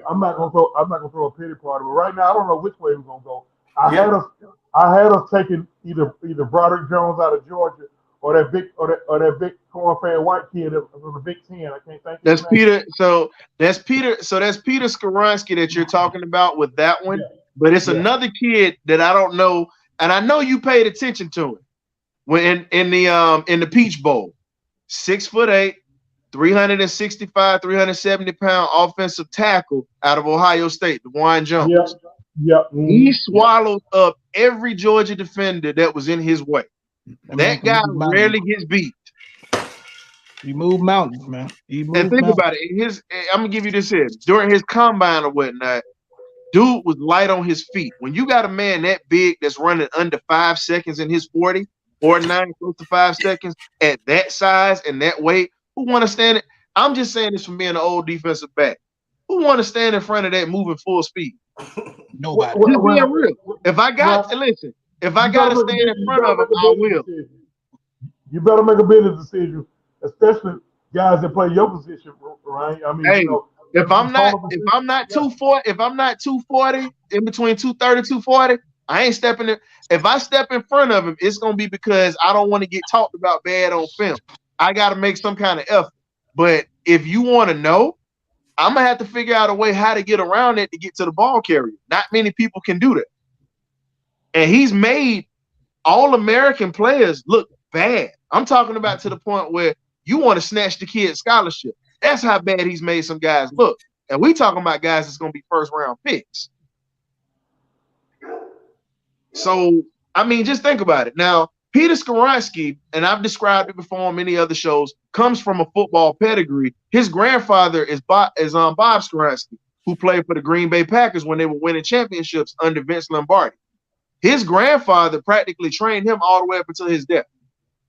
I'm not gonna throw a pity party. But right now, I don't know which way we're gonna go. I had us taking either Broderick Jones out of Georgia or that big corn-fed white kid from the Big Ten. I can't think. That's Peter. So that's Peter Skoronsky that you're talking about with that one. Yeah. But it's another kid that I don't know, and I know you paid attention to him when in the Peach Bowl. 6'8", 365, 370-pound offensive tackle out of Ohio State, DeWan Jones. Yep. He swallowed up every Georgia defender that was in his way. That guy rarely gets beat. He moved mountains, man. And think about it. I'm gonna give you this here. During his combine or whatnot, dude was light on his feet. When you got a man that big that's running under 5 seconds in his 40 or 9, close to 5 seconds at that size and that weight, who want to stand it? I'm just saying this from being an old defensive back. Who want to stand in front of that moving full speed? Nobody. Just being real. If I got to stand in front of him, I will. You better make a business decision, especially guys that play your position, right? I mean, hey, if I'm not 240, in between 230, 240, I ain't stepping in. If I step in front of him, it's gonna be because I don't want to get talked about bad on film. I got to make some kind of effort. But if you want to know, I'm gonna have to figure out a way how to get around it to get to the ball carrier. Not many people can do that. And he's made all-American players look bad. I'm talking about to the point where you want to snatch the kid's scholarship. That's how bad he's made some guys look. And we talking about guys that's going to be first-round picks. So, I mean, just think about it. Now, Peter Skoronsky, and I've described it before on many other shows, comes from a football pedigree. His grandfather is Bob Skoronsky, who played for the Green Bay Packers when they were winning championships under Vince Lombardi. His grandfather practically trained him all the way up until his death.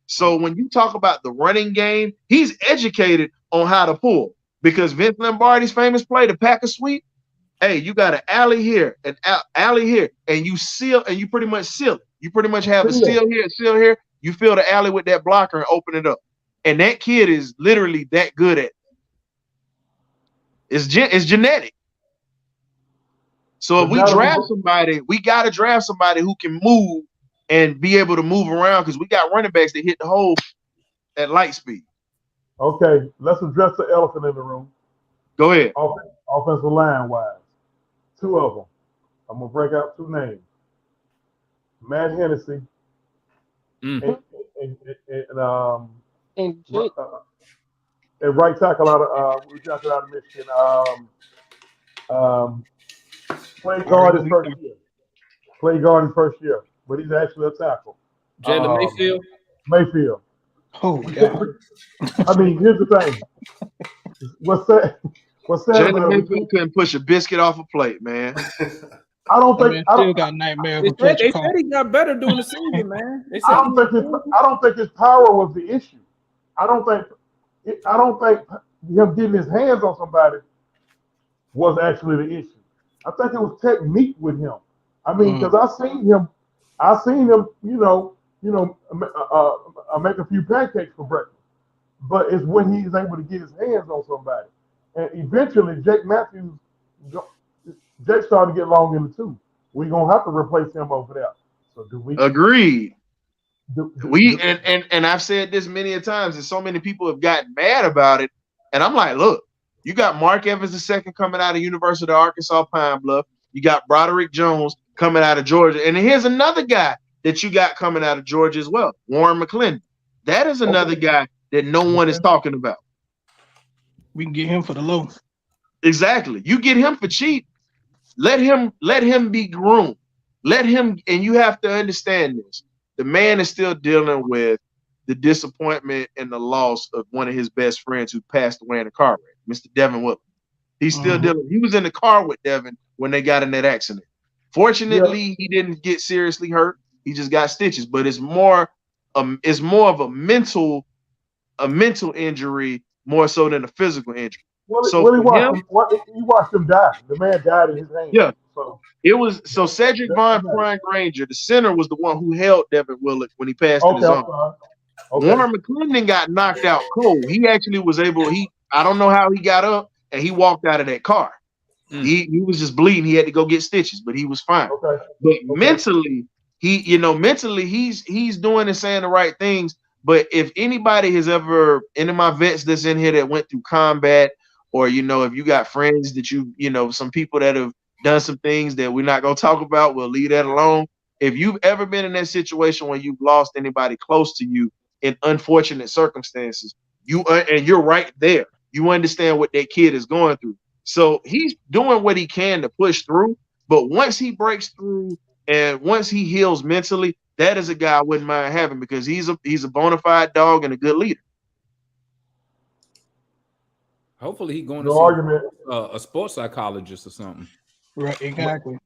So when you talk about the running game, he's educated on how to pull, because Vince Lombardi's famous play, the Packer sweep. Hey, you got an alley here, an alley here, and you seal, and you pretty much seal it. You pretty much have a seal here, You fill the alley with that blocker and open it up. And that kid is literally that good at it. It's genetic. So if we draft somebody, we got to draft somebody who can move and be able to move around, because we got running backs that hit the hole at light speed. Okay, let's address the elephant in the room. Go ahead. Offensive line wise, 2 of them. I'm gonna break out 2 names: Matt Hennessy and right tackle out of Michigan. Played guard his first year. Played guard his first year, but he's actually a tackle. Jalen Mayfield. Mayfield. Oh God. I mean, here's the thing. What's that? Jalen Mayfield couldn't push a biscuit off a plate, man. I don't think. I still got nightmares. They said he got better during the season, man. I don't think his power was the issue. I don't think him getting his hands on somebody was actually the issue. I think it was technique with him. I mean, because I seen him, make a few pancakes for breakfast. But it's when he's able to get his hands on somebody. And eventually, Jake started to get long in the tooth. We're gonna have to replace him over there. So do we? Agreed. And I've said this many a times, and so many people have gotten mad about it. And I'm like, look, you got Mark Evans II coming out of University of Arkansas Pine Bluff. You got Broderick Jones coming out of Georgia. And here's another guy that you got coming out of Georgia as well, Warren McClendon. That is another guy that no one is talking about. We can get him for the low. Exactly. You get him for cheap. Let him be groomed. Let him, and you have to understand this. The man is still dealing with the disappointment and the loss of one of his best friends who passed away in a car wreck, Mr. Devin Woodland. He's still dealing. He was in the car with Devin when they got in that accident. Fortunately, he didn't get seriously hurt. He just got stitches. But it's more of a mental injury more so than a physical injury. He watched him die. The man died in his hands. Yeah. So Cedric Von Prime Granger, the center, was the one who held Devin Willett when he passed in his arm. Warren McClendon got knocked out cold. He actually was able. I don't know how he got up and he walked out of that car. He was just bleeding. He had to go get stitches, but he was fine. But mentally, he's doing and saying the right things. But if anybody has ever, any of my vets that's in here that went through combat, or if you got friends that some people that have done some things that we're not gonna talk about, we'll leave that alone. If you've ever been in that situation where you've lost anybody close to you in unfortunate circumstances, and you're right there. You understand what that kid is going through. So he's doing what he can to push through. But once he breaks through and once he heals mentally, that is a guy I wouldn't mind having, because he's a bona fide dog and a good leader. Hopefully he's going to see a sports psychologist or something. Right, exactly.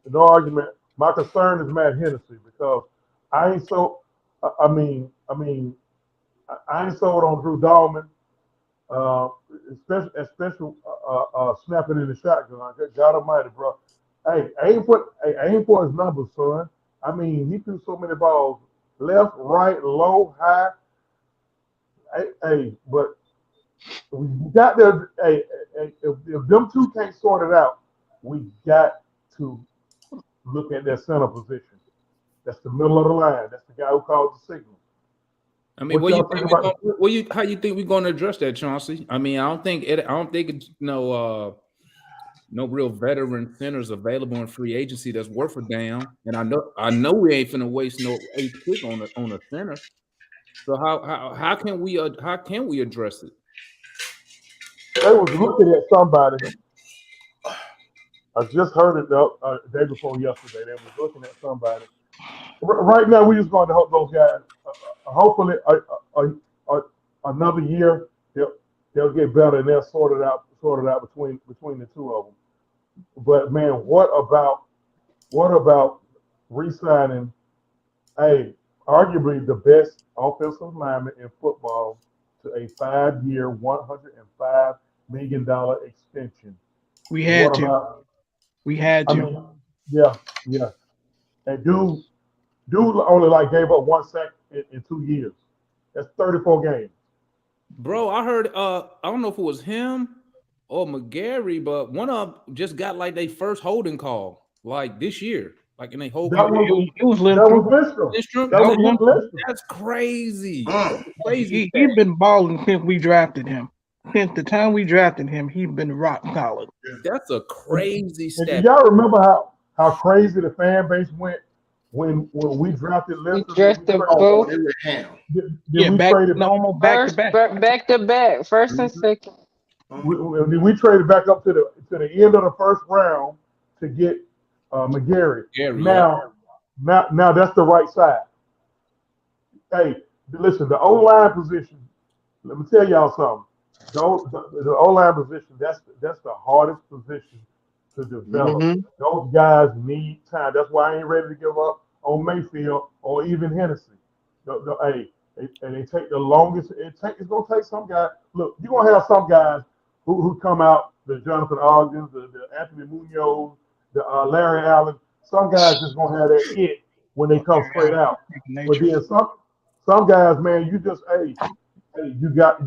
No argument. My concern is Matt Hennessy, because I ain't sold on Drew Dahlman, especially snapping in the shotgun. God Almighty, bro. Hey, aim for his numbers, son. I mean, he threw so many balls, left, right, low, high. Hey, but we got there. Hey, if them two can't sort it out, we got to look at that center position. That's the middle of the line. That's the guy who calls the signal. I mean, how you think we're going to address that, Chauncey? I mean, I don't think it's no real veteran centers available in free agency that's worth a damn. And I know we ain't finna waste no 8th pick on a center. So how can we address it? They was looking at somebody. I just heard it the day before yesterday. They was looking at somebody. Right now, we just going to help those guys. Hopefully, another year they'll get better and they'll sort it out between the two of them. But man, what about re-signing arguably the best offensive lineman in football to a 5-year, $105 million extension? We had to. Yeah. And dude Dude only like gave up 1 sack in 2 years. That's 34 games. Bro, I heard I don't know if it was him or McGarry, but one of them just got like their first holding call like this year. Like in a whole That was Lindstrom. Lindstrom? That was Lindstrom. That's crazy. That's crazy. He's been balling since we drafted him. Since the time we drafted him, he's been rock solid. That's a crazy stat. And y'all remember how crazy the fan base went when we drafted Lindstrom? We drafted them both. We traded almost back to back, first and second. We traded back up to the end of the first round to get McGarry. Now that's the right side. Hey, listen, the O-line position. Let me tell y'all something. The O-line position. That's the hardest position to develop. Mm-hmm. Those guys need time. That's why I ain't ready to give up on Mayfield or even Hennessy. They take the longest. It's gonna take some guys. Look, you're gonna have some guys who come out. The Jonathan Ogdens, the Anthony Munoz, the Larry Allen. Some guys just gonna have that it when they come straight out. But then some guys, man, you just you gotta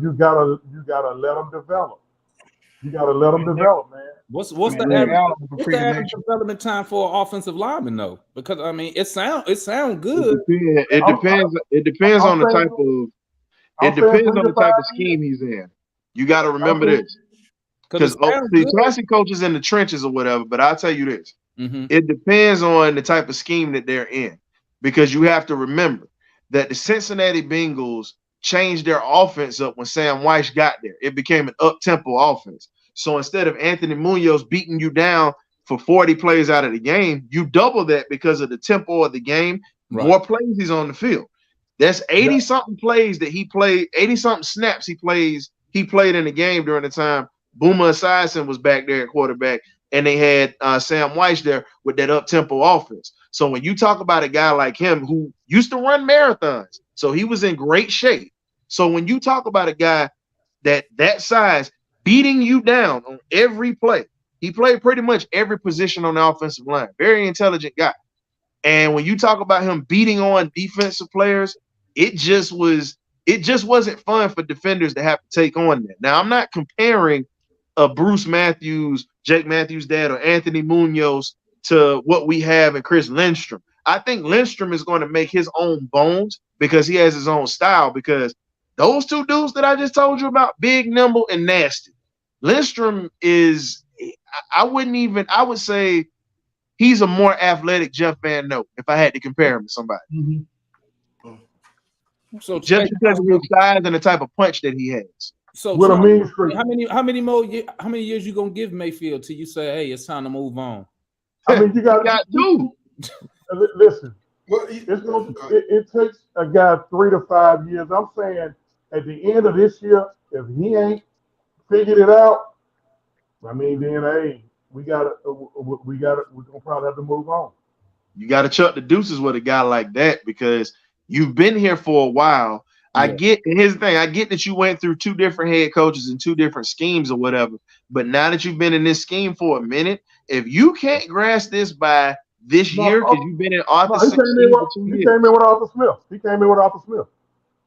let them develop. You gotta let them develop, man. What's the average development time for an offensive lineman though? Because I mean, it sound good. It depends on the type of scheme he's in. You got to remember this, because classic coaches in the trenches or whatever. But I'll tell you this: it depends on the type of scheme that they're in, because you have to remember that the Cincinnati Bengals changed their offense up when Sam Weiss got there. It became an up-tempo offense. So instead of Anthony Munoz beating you down for 40 plays out of the game, you double that because of the tempo of the game. Right. More plays he's on the field. That's 80-something plays that he played, 80-something snaps he played in the game during the time Boomer Esiason was back there at quarterback, and they had Sam Weiss there with that up-tempo offense. So when you talk about a guy like him who used to run marathons, so he was in great shape. So when you talk about a guy that size beating you down on every play, he played pretty much every position on the offensive line. Very intelligent guy. And when you talk about him beating on defensive players, it just wasn't fun for defenders to have to take on that. Now, I'm not comparing Bruce Matthews, Jake Matthews' dad, or Anthony Munoz to what we have in Chris Lindstrom. I think Lindstrom is going to make his own bones because he has his own style, because those two dudes that I just told you about, big, nimble, and nasty. Lindstrom is, I would say he's a more athletic Jeff Van Note if I had to compare him to somebody. Mm-hmm. So just because of his size and the type of punch that he has. So how many years you gonna give Mayfield till you say, hey, it's time to move on? I mean, you got two. Listen, it takes a guy 3 to 5 years. I'm saying at the end of this year, if he ain't figured it out, I mean, then hey, we're gonna probably have to move on. You got to chuck the deuces with a guy like that because you've been here for a while. Yeah. Here's the thing. I get that you went through 2 different head coaches and 2 different schemes or whatever. But now that you've been in this scheme for a minute, if you can't grasp this by this year, because you've been in Arthur He came in with Arthur Smith.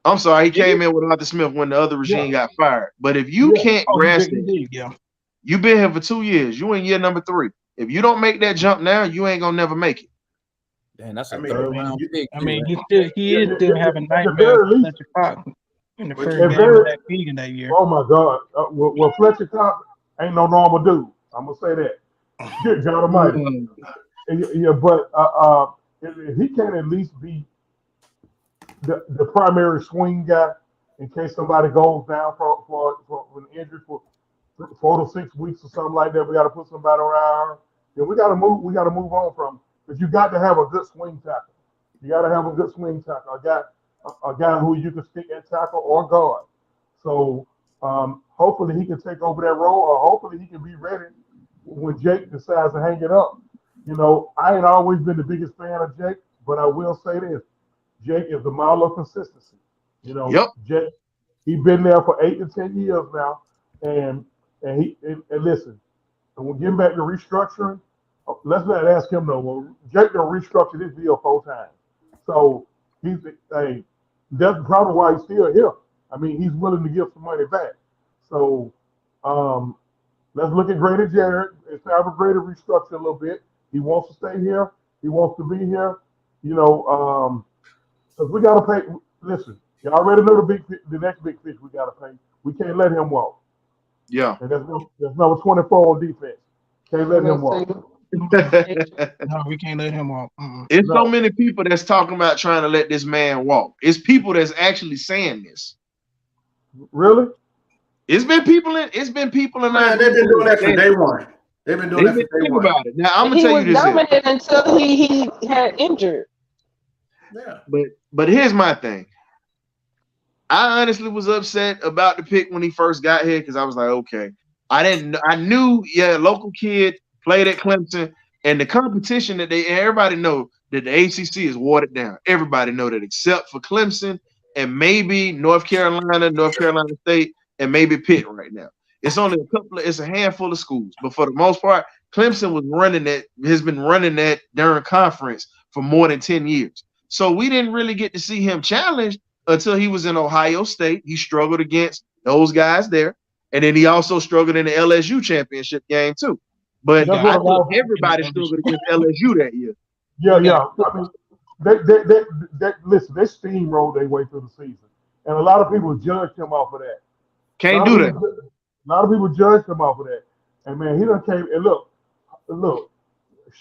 I'm sorry, he came in with Arthur Smith when the other regime got fired. But if you can't grasp it, you've been here for 2 years. You in year number 3. If you don't make that jump now, you ain't gonna never make it. Damn, that's a third round pick. I mean, he is still having nightmares with Fletcher Cox in the first game of that season that year. Oh my God! Well, Fletcher Cox ain't no normal dude. I'm gonna say that. Good God Almighty. Yeah, but if he can at least be the primary swing guy in case somebody goes down for an injury for 4 to 6 weeks or something like that, we got to put somebody on our. Yeah, we got to move on from. But you got to have a good swing tackle. You got to have a good swing tackle. A guy who you can stick at tackle or guard. So hopefully he can take over that role, or hopefully he can be ready when Jake decides to hang it up. You know, I ain't always been the biggest fan of Jake, but I will say this: Jake is the model of consistency. You know, Jake, he's been there for 8 to 10 years now, and listen, and we're getting back to restructuring. Let's not ask him no more. Jake done restructured this deal 4 times. So that's probably why he's still here. I mean, he's willing to give some money back. So let's look at Grady Jarrett. It's time for Grady to restructure a little bit. He wants to stay here. He wants to be here. Because we got to pay. Listen, you already know the next big fish we got to pay. We can't let him walk. Yeah. And that's number 24 on defense. Can't let him walk. No, we can't let him walk. It's so many people that's talking about trying to let this man walk. It's people that's actually saying this. Really? It's been people in. Man, they've been doing that from day one. They've been doing that from day one. About it. Now I'm gonna tell you this. He was dominant until he had injured. Yeah. But here's my thing. I honestly was upset about the pick when he first got here because I was like, okay, I knew, local kid played at Clemson, and the competition that everybody know that the ACC is watered down. Everybody know that except for Clemson and maybe North Carolina State, and maybe Pitt right now. It's only it's a handful of schools, but for the most part, Clemson has been running that during conference for more than 10 years. So we didn't really get to see him challenged until he was in Ohio State. He struggled against those guys there. And then he also struggled in the LSU championship game too. But I thought everybody struggled against LSU that year. Yeah. I mean, listen, they steamrolled their way through the season. And a lot of people judged him off of that. Can't do that. A lot of people judged him off of that. And man, he done came and look,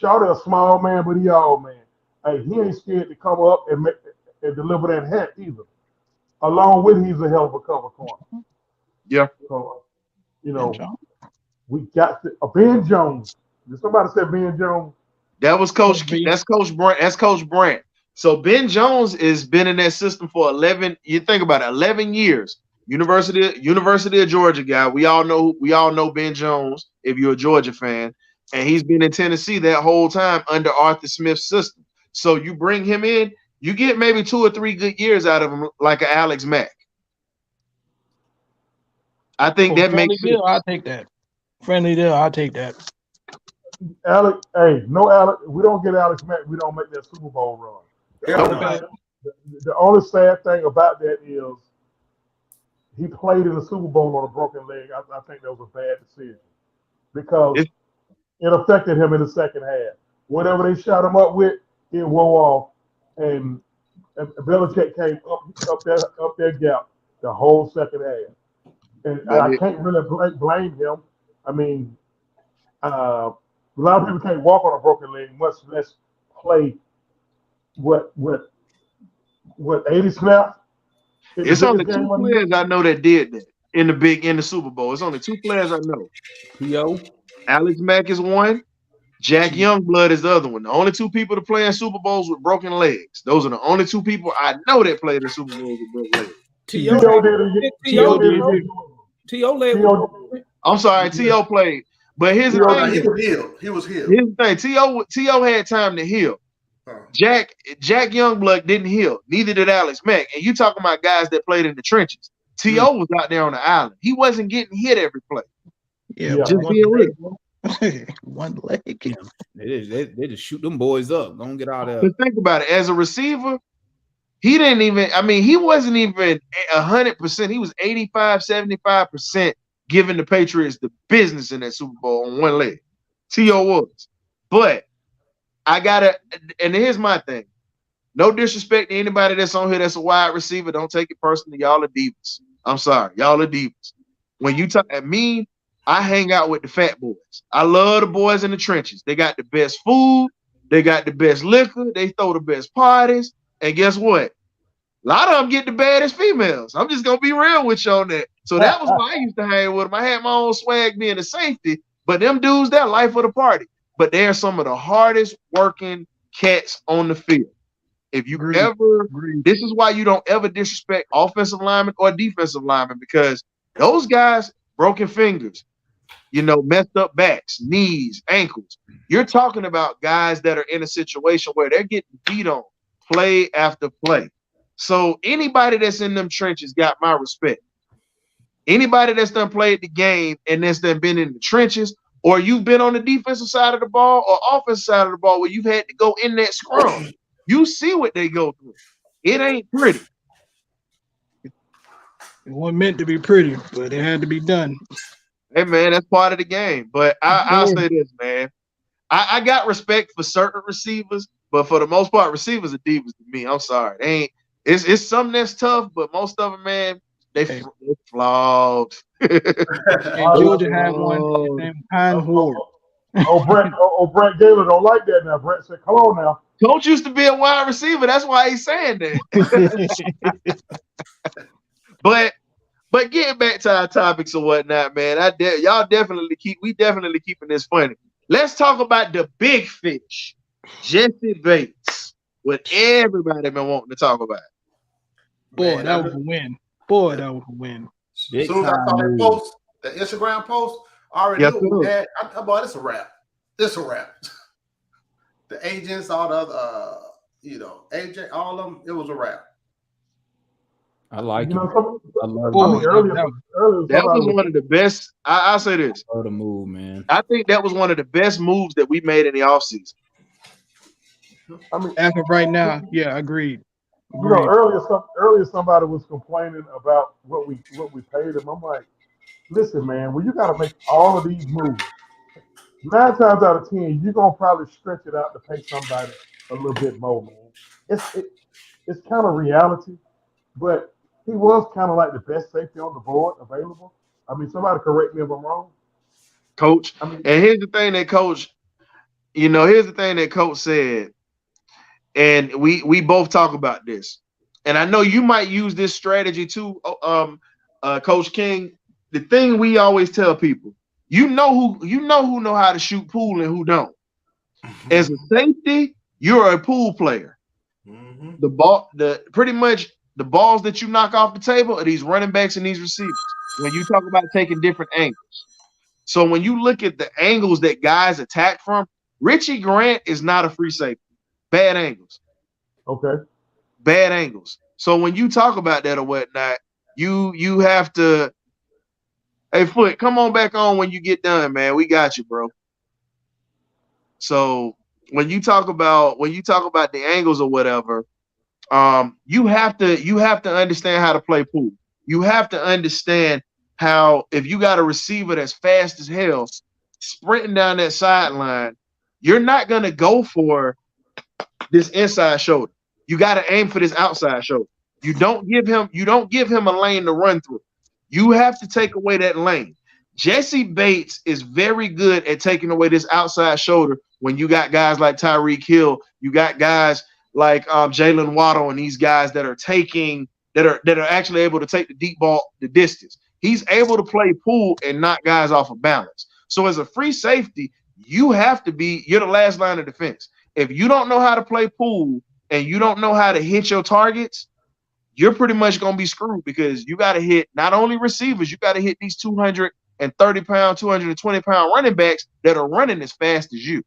Shawty a small man, but he all man. Hey, he ain't scared to come up and deliver that hat either. Along with he's a hell of a cover corner. Yeah. So, we got Ben Jones. Somebody said Ben Jones. That was Coach. That's Coach Brant. That's Coach Brant. So Ben Jones has been in that system for 11. You think about it, 11 years. University of Georgia guy. We all know Ben Jones if you're a Georgia fan, and he's been in Tennessee that whole time under Arthur Smith's system. So you bring him in, you get maybe 2 or 3 good years out of him, like an Alex Mack. I think that makes sense. I'll take that. Friendly deal, I'll take that. Alex, no Alex. We don't get Alex Mack. We don't make that Super Bowl run. The only sad thing about that is he played in the Super Bowl on a broken leg. I think that was a bad decision because it affected him in the second half. Whatever they shot him up with, it wore off, and Belichick came up that gap the whole second half. And I can't really blame him. I mean, a lot of people can't walk on a broken leg, much less play what 80 snaps. It's only 2 players I know that did that in the Super Bowl. It's only 2 players I know. T.O. Alex Mack is one. Jack Youngblood is the other one. The only 2 people to play in Super Bowls with broken legs. Those are the only 2 people I know that played in Super Bowls with broken legs. I'm sorry, T.O. played. But here's the thing. He was healed. Here's the thing. T.O. had time to heal. Jack Youngblood didn't heal. Neither did Alex Mack. And you talking about guys that played in the trenches. T.O. was out there on the island. He wasn't getting hit every play. Yeah, just being real. One leg. They just shoot them boys up. Don't get out of there. But think about it. As a receiver, he didn't even, he wasn't even 100%. He was 85, 75% giving the Patriots the business in that Super Bowl on one leg. T.O. was. But and here's my thing. No disrespect to anybody that's on here that's a wide receiver. Don't take it personally. Y'all are divas. I'm sorry. Y'all are divas. When you talk at me, I hang out with the fat boys. I love the boys in the trenches. They got the best food. They got the best liquor. They throw the best parties. And guess what? A lot of them get the baddest females. I'm just going to be real with you on that. So that was why I used to hang with them. I had my own swag being a safety. But them dudes, that life of the party. But they're some of the hardest working cats on the field. If you this is why you don't ever disrespect offensive linemen or defensive linemen, because those guys, broken fingers, messed up backs, knees, ankles. You're talking about guys that are in a situation where they're getting beat on play after play. So anybody that's in them trenches got my respect. Anybody that's done played the game and that's done been in the trenches, or you've been on the defensive side of the ball or offensive side of the ball where you've had to go in that scrum, You see what they go through. It ain't pretty. It wasn't meant to be pretty, but it had to be done. Hey man, that's part of the game. But I'll say this, man. I got respect for certain receivers, but for the most part, receivers are divas to me. I'm sorry. They ain't. It's something that's tough, but most of them, man, they're flawed. And Georgia had one named Pine Ward. Brett Gaylor don't like that now. Brett said, "Come on now." Coach used to be a wide receiver. That's why he's saying that. But getting back to our topics or whatnot, man, y'all definitely keeping this funny. Let's talk about the big fish, Jesse Bates. What everybody been wanting to talk about. Boy, that was a win. Boy, that was a win. As soon as I saw that post, the Instagram post, I already knew that. Boy, it's a wrap. It's a wrap. The agents, all the other, AJ, all of them, it was a wrap. I like it. I love it. That was one of the best. I'll say this. Oh, the move, man. I think that was one of the best moves that we made in the offseason. I mean, as of right now, yeah, agreed. You know, earlier somebody was complaining about what we paid him. I'm like, listen, man, well, you got to make all of these moves. 9 times out of 10, you're gonna probably stretch it out to pay somebody a little bit more, man. It's kind of reality, but he was kind of like the best safety on the board available. I mean, somebody correct me if I'm wrong, Coach. And here's the thing that Coach said, and we both talk about this. And I know you might use this strategy too, Coach King. The thing we always tell people, you know who know how to shoot pool and who don't. As a safety, you're a pool player. Mm-hmm. Pretty much the balls that you knock off the table are these running backs and these receivers. When you talk about taking different angles. So when you look at the angles that guys attack from, Richie Grant is not a free safety. Bad angles. Okay. Bad angles. So when you talk about that or whatnot, you have to, hey, Foot, come on back on when you get done, man. We got you, bro. So when you talk about the angles or whatever, you have to understand how to play pool. You have to understand how, if you got a receiver that's fast as hell sprinting down that sideline, you're not gonna go for this inside shoulder. You got to aim for this outside shoulder. You don't give him a lane to run through. You have to take away that lane. Jesse Bates is very good at taking away this outside shoulder when you got guys like Tyreek Hill, you got guys like Jalen Waddle and these guys that are actually able to take the deep ball the distance. He's able to play pool and knock guys off of balance. So as a free safety, you're the last line of defense. If you don't know how to play pool and you don't know how to hit your targets, you're pretty much going to be screwed, because you got to hit not only receivers, you got to hit these 230-pound, 220-pound running backs that are running as fast as you.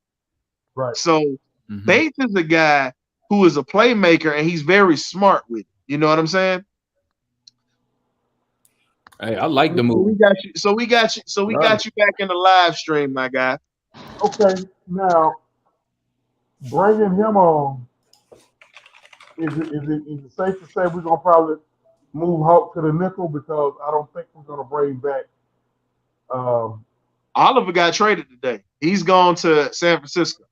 Right. So Bates is a guy who is a playmaker, and he's very smart with it. You know what I'm saying? Hey, I like the move. So we got you back in the live stream, my guy. Okay, now bringing him on, is it safe to say we're gonna probably move Hulk to the nickel, because I don't think we're gonna bring back. Oliver got traded today. He's gone to San Francisco.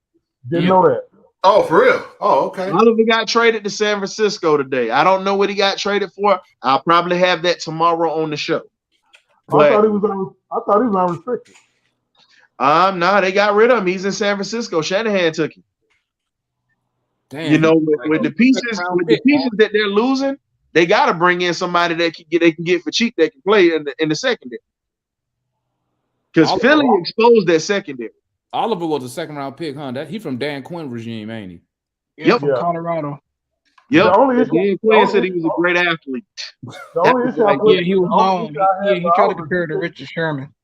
Didn't know that. Oh, for real? Oh, okay. Oliver got traded to San Francisco today. I don't know what he got traded for. I'll probably have that tomorrow on the show. But, I thought he was unrestricted. No, they got rid of him. He's in San Francisco. Shanahan took him. Damn. You know, with the pieces that they're losing, they got to bring in somebody that they can get for cheap that can play in the secondary. Because Philly exposed that secondary. Oliver was a second-round pick, huh? He from Dan Quinn regime, ain't he? Yep. From Colorado. Yep. Dan Quinn said he was a great athlete. The only issue he was long. He tried to compare to Richard Sherman.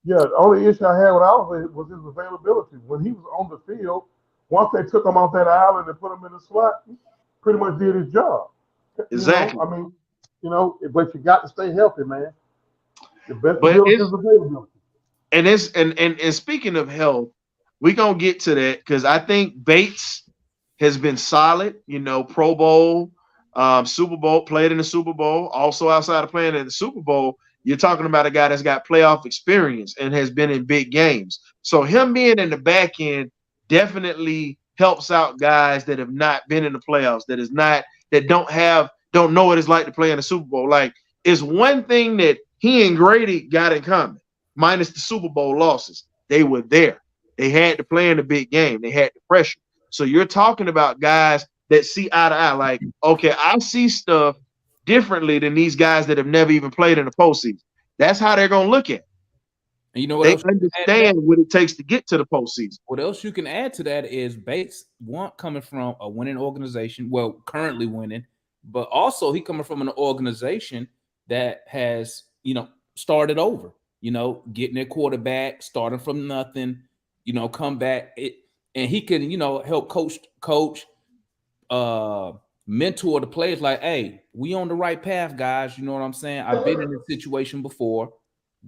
Yeah, the only issue I had with Oliver was his availability. When he was on the field, once they took him off that island and put him in the slot, he pretty much did his job. Exactly. But you got to stay healthy, man. The best deal is availability. And speaking of health, we're gonna get to that, because I think Bates has been solid. You know, Pro Bowl, Super Bowl, played in the Super Bowl. Also, outside of playing in the Super Bowl, you're talking about a guy that's got playoff experience and has been in big games. So him being in the back end definitely helps out guys that have not been in the playoffs, that don't know what it's like to play in the Super Bowl. Like, it's one thing that he and Grady got in common, minus the Super Bowl losses. They were there. They had to play in the big game. They had the pressure. So you're talking about guys that see eye to eye. Like, okay, I see stuff differently than these guys that have never even played in the postseason. That's how they're going to look at it. And you know what they else understand what it takes to get to the postseason. What else you can add to that is Bates, coming from a winning organization, well, currently winning, but also he coming from an organization that has, started over, getting their quarterback, starting from nothing, come back. And he can, help coach, mentor the players like, hey, we on the right path, guys. You know what I'm saying? I've been in this situation before,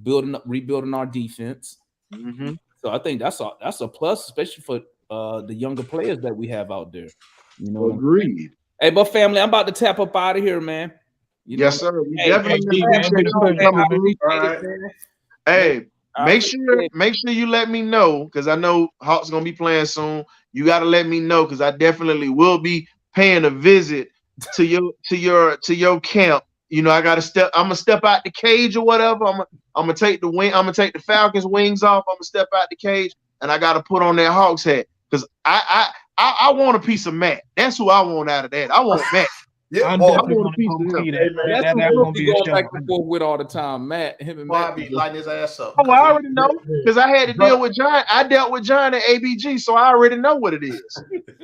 rebuilding our defense. Mm-hmm. So I think that's a plus, especially for the younger players that we have out there. Agreed. Hey, but family, I'm about to tap up out of here, man. Yes, sir. We definitely appreciate you coming through. All right. Hey, make sure you let me know, because I know Hawks gonna be playing soon. You got to let me know, because I definitely will be paying a visit to your camp. I gotta I'm gonna step out the cage or whatever. I'm gonna take the Falcons wings off. I'm gonna step out the cage, and I gotta put on that Hawks hat, because I want a piece of Matt. That's who I want out of that. I want Matt. Yeah, I'm definitely going to come see that. That's That's what going to we be a go show. back and forth with all the time, Matt. Him and Matt be lighting his ass up. Oh, I already know, because I had to deal with John. I dealt with John at ABG, so I already know what it is.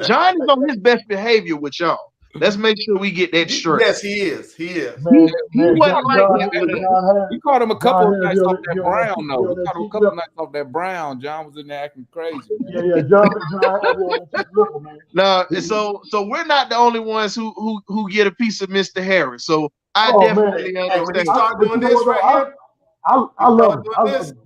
John is on his best behavior with y'all. Let's make sure we get that straight. Yes, he is. He is. He wasn't like that. You caught him a couple of nights off that Brown, though. You caught him a couple of nights off that Brown. John was in there acting crazy. Yeah, John man. No, so we're not the only ones who get a piece of Mr. Harris. So I definitely understand. When he start doing this right here, I love it.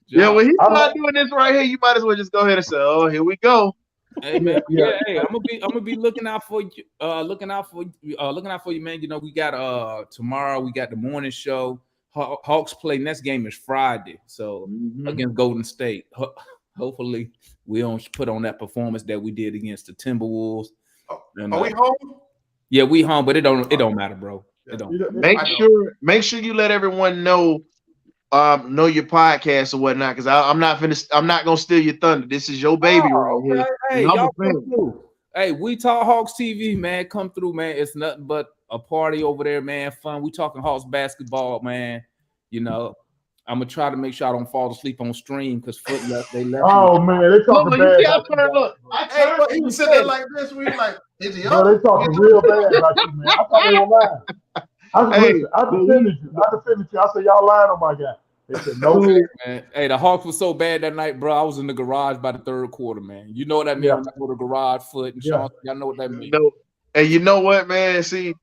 Yeah, when he start doing this right here, you might as well just go ahead and say, "Oh, here we go." Hey man, hey, I'm gonna be looking out for you, looking out for you, man. We got tomorrow, we got the morning show. Hawks play next game is Friday, so against Golden State. Hopefully, we don't put on that performance that we did against the Timberwolves. Are we home? Yeah, we home, but it don't matter, bro. It don't. Make sure you let everyone know your podcast or whatnot, because I'm not gonna steal your thunder. This is your baby right here. Hey, y'all come through. Hey, We Talk Hawks TV, man. Come through, man. It's nothing but a party over there, man. Fun. We talking Hawks basketball, man. I'm gonna try to make sure I don't fall asleep on stream, because they left. Oh man, they talking bad. Look, he was sitting there like this. We were like, is he up? No, they talking real bad about you, man. I thought they were lying. I defended you. I said y'all lying on my guy. They said no. Man. Hey, the Hawks was so bad that night, bro. I was in the garage by the third quarter, man. You know what that means? Yeah. When I go to garage foot and Sean, y'all know what that means. And you know what, man? See,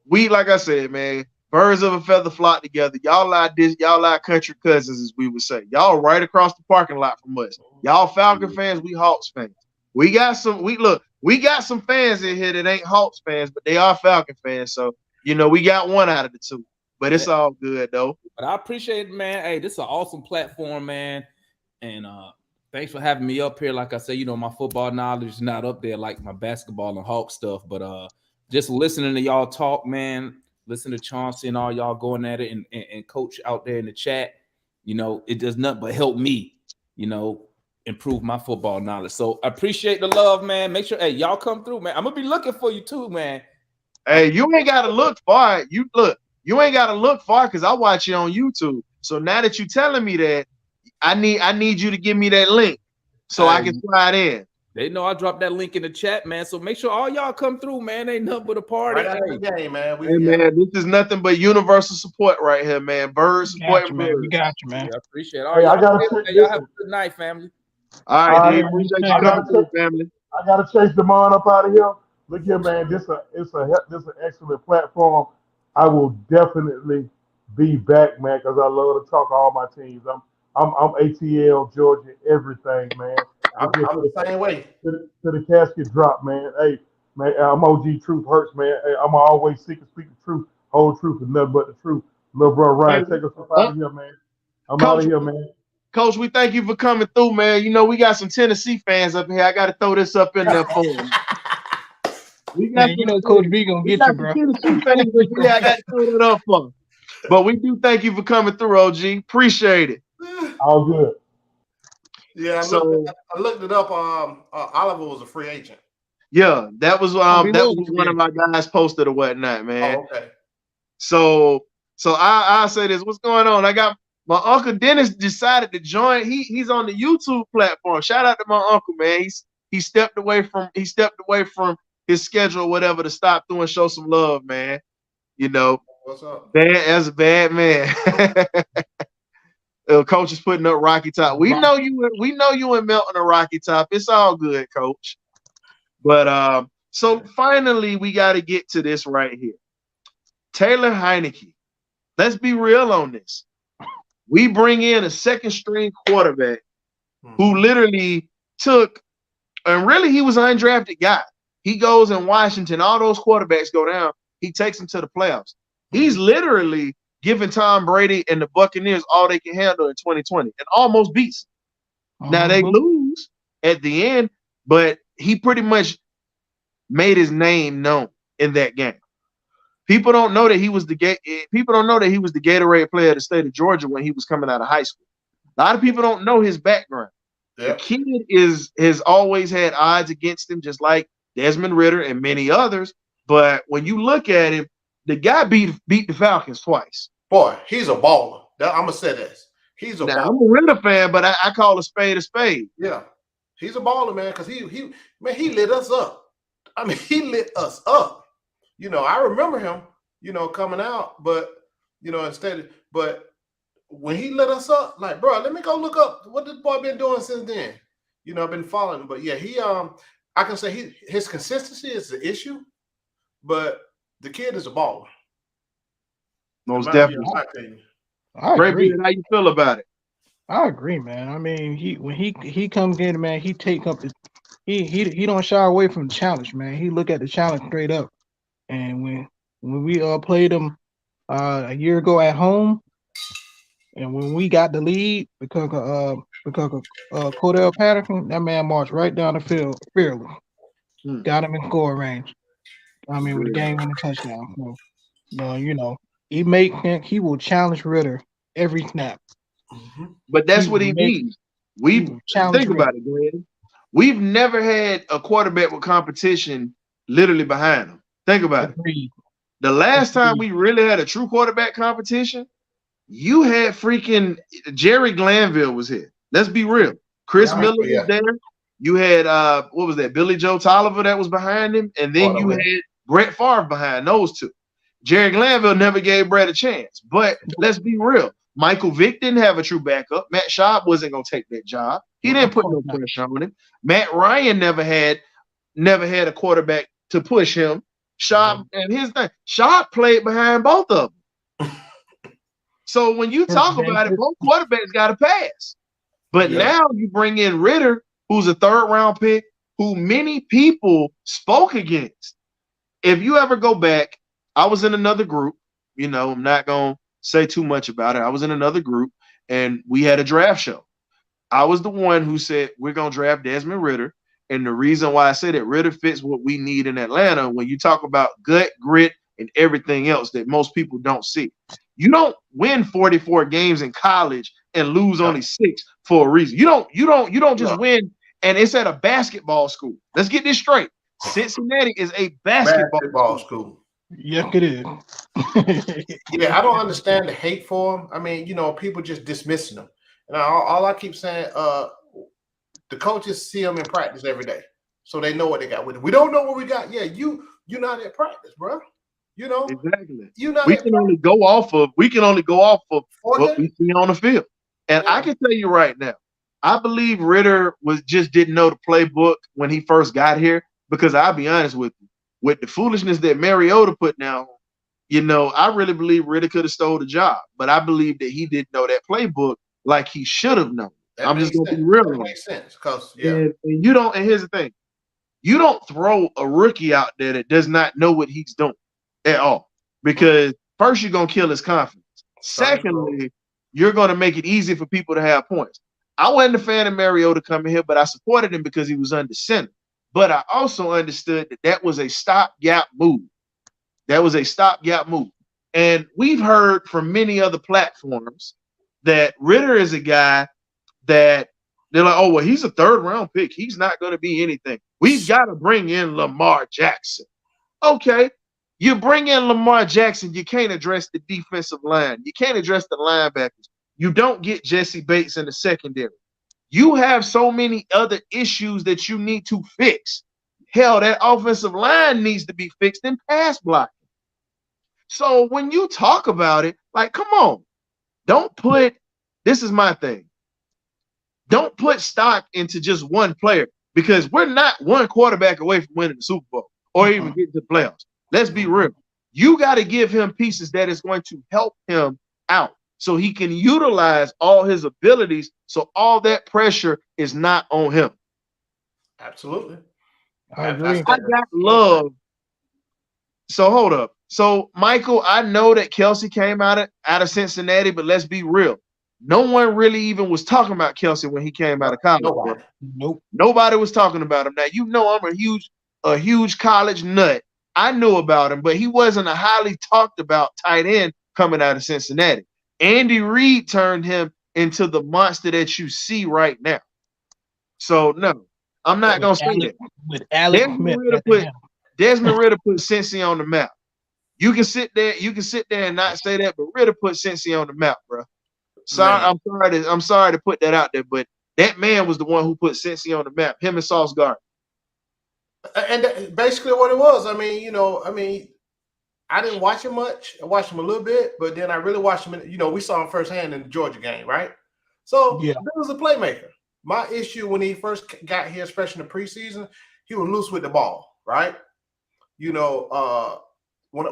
we, like I said, man, birds of a feather flock together. Y'all like country cousins, as we would say. Y'all right across the parking lot from us. Y'all Falcon fans, we Hawks fans. We got some fans in here that ain't Hawks fans, but they are Falcon fans. So, we got one out of the two. But it's all good, though. But I appreciate it, man. Hey, this is an awesome platform, man. And thanks for having me up here. Like I said, my football knowledge is not up there like my basketball and Hawk stuff. But just listening to y'all talk, man, listen to Chauncey and all y'all going at it, and Coach out there in the chat, it does nothing but help me, improve my football knowledge. So I appreciate the love, man. Make sure, hey, y'all come through, man. I'm going to be looking for you too, man. Hey, you ain't got to look far. You ain't got to look far, because I watch you on YouTube. So now that you're telling me that, I need you to give me that link so I can slide in. They know I dropped that link in the chat, man. So make sure all y'all come through, man. Ain't nothing but a party. Right after the game, man. Man, this is nothing but universal support right here, man. Birds support, man. We got you, man. I appreciate it. All right, y'all have a good night, family. All right, dude. Appreciate you coming through, family. I gotta chase Damon up out of here. Look here, man. This is an excellent platform. I will definitely be back, man, because I love to talk to all my teams. I'm ATL, Georgia, everything, man. I'm the same way. To the casket drop, man. Hey, man, I'm OG. Truth hurts, man. Hey, I'm always seek and speak the truth, whole truth, and nothing but the truth. Little bro Ryan, take us up out of here, man. I'm out of here, man. Coach, we thank you for coming through, man. You know, we got some Tennessee fans up here. I got to throw this up in there for them. Man, you know Coach B gonna get you, bro. Tennessee fans up here. I got to throw that up for them. But we do thank you for coming through, OG. Appreciate it. All good. Yeah, I looked it up. Oliver was a free agent. Yeah, that was one of my guys posted or whatnot, man. Oh, okay. So I say this. What's going on? I got my uncle Dennis decided to join. He's on the YouTube platform. Shout out to my uncle, man. He stepped away from his schedule or whatever to stop through and show some love, man. You know, what's up? Bad as a bad man. Coach is putting up Rocky Top. We know you and Melton a Rocky Top. It's all good, Coach. But so finally we got to get to this right here. Taylor Heineke. Let's be real on this. We bring in a second string quarterback who literally took, and really he was an undrafted guy. He goes in Washington, all those quarterbacks go down. He takes them to the playoffs. He's literally giving Tom Brady and the Buccaneers all they can handle in 2020 and almost beats them. Now they lose at the end, but he pretty much made his name known in that game. People don't know that he was the Gatorade player of the state of Georgia when he was coming out of high school. A lot of people don't know his background. The kid has always had odds against him, just like Desmond Ridder and many others. But when you look at him, the guy beat the Falcons twice. Boy, he's a baller. I'm gonna say this. He's a baller. I'm a Ridder fan, but I call a spade a spade. Yeah, he's a baller, man, because he lit us up. I mean, he lit us up. You know, I remember him, coming out, but but when he lit us up, like, bro, let me go look up what this boy been doing since then. I've been following him, but yeah, I can say his consistency is the issue, but the kid is a baller. Most definitely. I agree. How you feel about it? I agree, man. I mean, when he comes in, man, he take up he don't shy away from the challenge, man. He look at the challenge straight up. And when we played him a year ago at home, and when we got the lead because of Cordell Patterson, that man marched right down the field fearless. Got him in score range. I mean, with the game-winning touchdown. So, he will challenge Ridder every snap. But that's what he needs. Think about it, Glenn. We've never had a quarterback with competition literally behind him. Think about it. The last time we really had a true quarterback competition, you had freaking Jerry Glanville was here. Let's be real. Chris Miller was there. You had what was that? Billy Joe Tolliver that was behind him, and then you had Brett Favre behind those two. Jerry Glanville never gave Brett a chance. But let's be real. Michael Vick didn't have a true backup. Matt Schaub wasn't gonna take that job. He didn't put no pressure on him. Matt Ryan never had a quarterback to push him. Schaub and his thing. Schaub played behind both of them. So when you talk about it, both quarterbacks got to pass. But now you bring in Ridder, who's a third-round pick, who many people spoke against. If you ever go back, I was in another group. I'm not going to say too much about it. I was in another group, and we had a draft show. I was the one who said, we're going to draft Desmond Ridder. And the reason why I say that Ridder fits what we need in Atlanta, when you talk about gut, grit, and everything else that most people don't see. You don't win 44 games in college and lose only 6 for a reason. You don't just win, and it's at a basketball school. Let's get this straight. Cincinnati is a basketball school. Yeah, it is. Yeah, I don't understand the hate for him. I mean, people just dismissing him. And all I keep saying, the coaches see them in practice every day, so they know what they got with it. We don't know what we got. Yeah, you're not at practice, bro. Exactly. We can only go off of what we see on the field. And I can tell you right now, I believe Ridder didn't know the playbook when he first got here, because I'll be honest with you, with the foolishness that Mariota put down, I really believe Ridder could have stole the job, but I believe that he didn't know that playbook like he should have known. I'm just gonna be real. That makes sense because and you don't. And here's the thing: you don't throw a rookie out there that does not know what he's doing at all. Because first, you're gonna kill his confidence. Secondly, you're gonna make it easy for people to have points. I wasn't a fan of Mariota coming here, but I supported him because he was under center. But I also understood that that was a stopgap move. That was a stopgap move. And we've heard from many other platforms that Ritter is a guy that they're like, oh, well, he's a third-round pick. He's not going to be anything. We've got to bring in Lamar Jackson. Okay. You bring in Lamar Jackson, you can't address the defensive line. You can't address the linebackers. You don't get Jesse Bates in the secondary. You have so many other issues that you need to fix. Hell, that offensive line needs to be fixed in pass blocking. So when you talk about it, like, come on. Don't put, this is my thing. Don't put stock into just one player because we're not one quarterback away from winning the Super Bowl or even getting to the playoffs. Let's be real. You got to give him pieces that is going to help him out so he can utilize all his abilities so all that pressure is not on him. Absolutely. I agree. I got love. So hold up. So, Michael, I know that Kelsey came out of Cincinnati, but let's be real. No one really even was talking about Kelsey when he came out of college. Nobody was talking about him. Now, you know I'm a huge college nut. I knew about him, but he wasn't a highly talked about tight end coming out of Cincinnati. Andy Reid turned him into the monster that you see right now. So, no, I'm not going to say that. With Alex Desmond Ritter put Cincy on the map. You can sit there and not say that, but Ritter put Cincy on the map, bro. Sorry, I'm sorry to put that out there, but that man was the one who put Cincy on the map. Him and Sauce Gardner. And basically what it was. I didn't watch him much. I watched him a little bit, but then I really watched him. We saw him firsthand in the Georgia game, right? So he was a playmaker. My issue when he first got here, especially in the preseason, he was loose with the ball, right?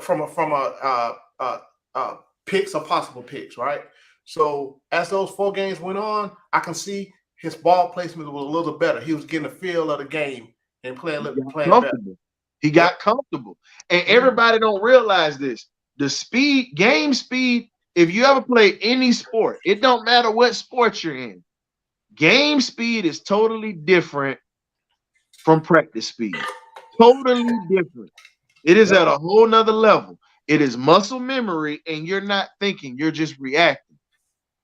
From picks or possible picks, right? So as those 4 games went on, I can see his ball placement was a little better. He was getting a feel of the game and playing better. He got comfortable. And everybody don't realize this. The game speed, if you ever play any sport, it don't matter what sport you're in. Game speed is totally different from practice speed. Totally different. It is at a whole nother level. It is muscle memory, and you're not thinking, you're just reacting.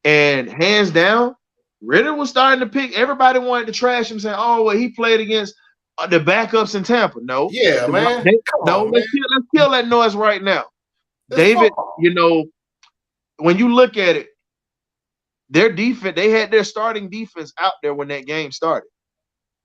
And hands down, Ritter was starting to pick. Everybody wanted to trash him, saying, "Oh, well, he played against the backups in Tampa." No, man. Let's kill that noise right now. David, when you look at it, their defense, they had their starting defense out there when that game started.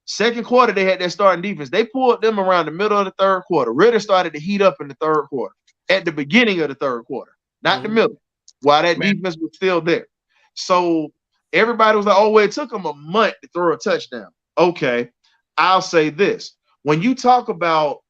Second quarter, they had their starting defense. They pulled them around the middle of the third quarter. Ritter started to heat up in the third quarter, at the beginning of the third quarter, not the middle, while that defense was still there. So everybody was like, oh, well, it took him a month to throw a touchdown. Okay, I'll say this. When you talk about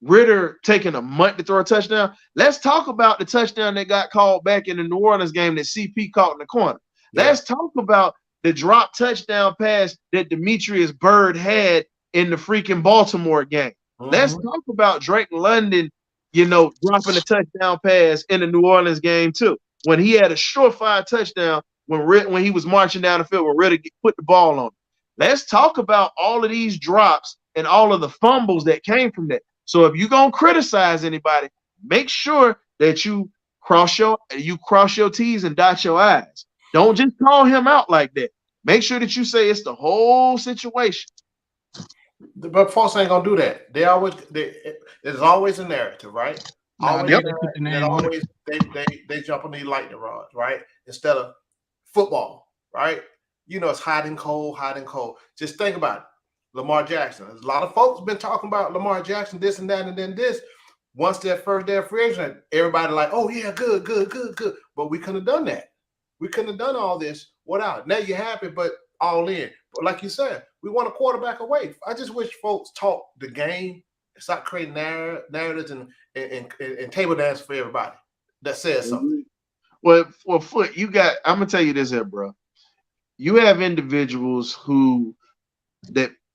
Ritter taking a month to throw a touchdown, let's talk about the touchdown that got called back in the New Orleans game that CP caught in the corner. Yeah. Let's talk about the drop touchdown pass that Demetrius Byrd had in the freaking Baltimore game. Let's talk about Drake London, dropping a touchdown pass in the New Orleans game too, when he had a surefire touchdown when he was marching down the field when Ritter put the ball on him. Let's talk about all of these drops and all of the fumbles that came from that. So if you're gonna criticize anybody, make sure that you cross your T's and dot your I's. Don't just call him out like that. Make sure that you say it's the whole situation. But folks ain't gonna do that. There's always a narrative, right? They jump on the lightning rods, right? Instead of football, right? It's hot and cold. Just think about it. Lamar Jackson. There's a lot of folks been talking about Lamar Jackson, this and that, and then this. Once that first day of free agent, everybody like, oh yeah, good. But we couldn't have done that. We couldn't have done all this without. Now you're happy, but all in. But like you said, we want a quarterback away. I just wish folks talk the game, stop creating narratives and table dance for everybody that says something. Well, Foot, I'm gonna tell you this here, bro. you have individuals who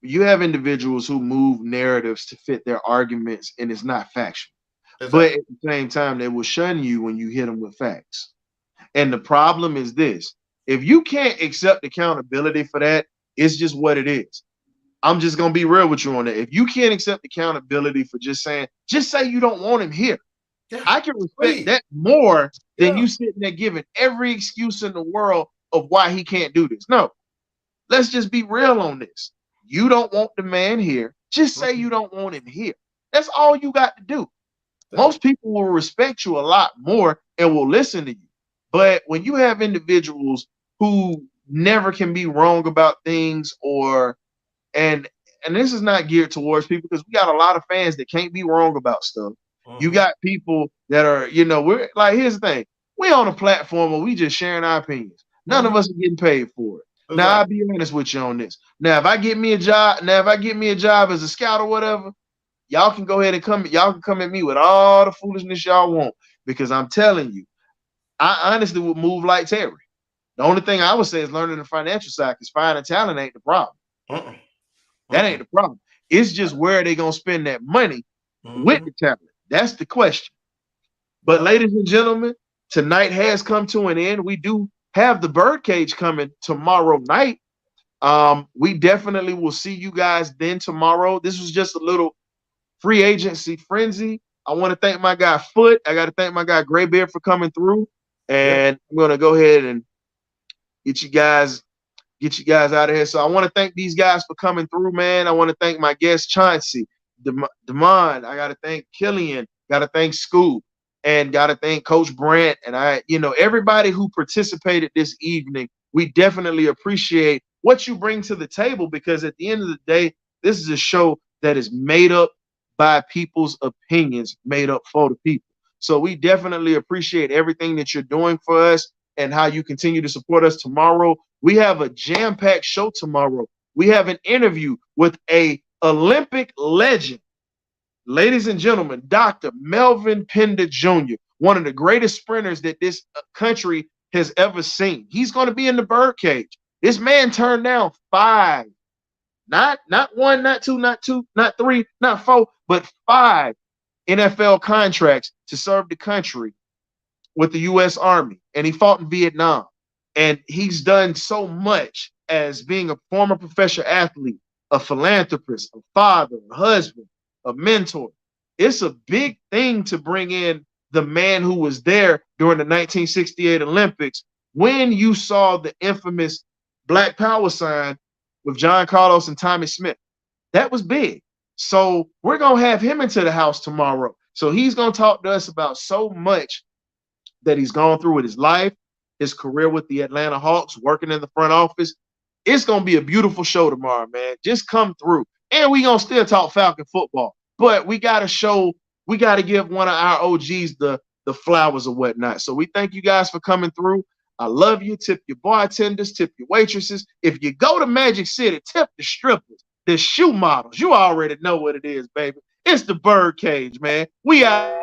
move narratives to fit their arguments, and it's not factual. Exactly. But at the same time, they will shun you when you hit them with facts. And the problem is this: if you can't accept accountability for that, it's just what it is. I'm just gonna be real with you on that. If you can't accept accountability for just say you don't want him here. Yeah, I can respect that more than you sitting there giving every excuse in the world of why he can't do this. No, let's just be real on this. You don't want the man here. Just say you don't want him here. That's all you got to do. Most people will respect you a lot more and will listen to you. But when you have individuals who never can be wrong about things, and this is not geared towards people, because we got a lot of fans that can't be wrong about stuff. You got people that are, we're like, here's the thing. We on a platform where we just sharing our opinions. None of us are getting paid for it. Exactly. Now, I'll be honest with you on this. Now, if I get me a job as a scout or whatever, y'all can go ahead and come at me with all the foolishness y'all want, because I'm telling you, I honestly would move like Terry. The only thing I would say is learning the financial side, because finding talent ain't the problem. That ain't the problem. It's just where are they going to spend that money with the talent? That's the question. But ladies and gentlemen, tonight has come to an end. We do have the Birdcage coming tomorrow night. We definitely will see you guys then tomorrow. This was just a little free agency frenzy. I want to thank my guy Foot. I got to thank my guy Graybeard for coming through. And I'm going to go ahead and get you guys out of here. So I want to thank these guys for coming through, man. I want to thank my guest Chauncey, Damon. I got to thank Killian. Got to thank Scoop, and got to thank Coach Brant. And everybody who participated this evening. We definitely appreciate what you bring to the table, because at the end of the day, this is a show that is made up by people's opinions, made up for the people. So we definitely appreciate everything that you're doing for us and how you continue to support us tomorrow. We have a jam-packed show tomorrow. We have an interview with an Olympic legend. Ladies and gentlemen, Dr. Melvin Pender Jr., one of the greatest sprinters that this country has ever seen. He's going to be in the Birdcage. This man turned down 5, not 1, not 2, not 3, not 4, but 5 NFL contracts to serve the country with the U.S. Army. And he fought in Vietnam. And he's done so much as being a former professional athlete, a philanthropist, a father, a husband, a mentor. It's a big thing to bring in the man who was there during the 1968 Olympics when you saw the infamous Black Power sign with John Carlos and Tommy Smith. That was big. So we're going to have him into the house tomorrow. So he's going to talk to us about so much that he's gone through with his life, his career with the Atlanta Hawks, working in the front office. It's going to be a beautiful show tomorrow, man. Just come through. And we're going to still talk Falcon football. But we got to give one of our OGs the flowers or whatnot. So we thank you guys for coming through. I love you. Tip your bartenders, tip your waitresses. If you go to Magic City, tip the strippers, the shoe models. You already know what it is, baby. It's the Birdcage, man. We out.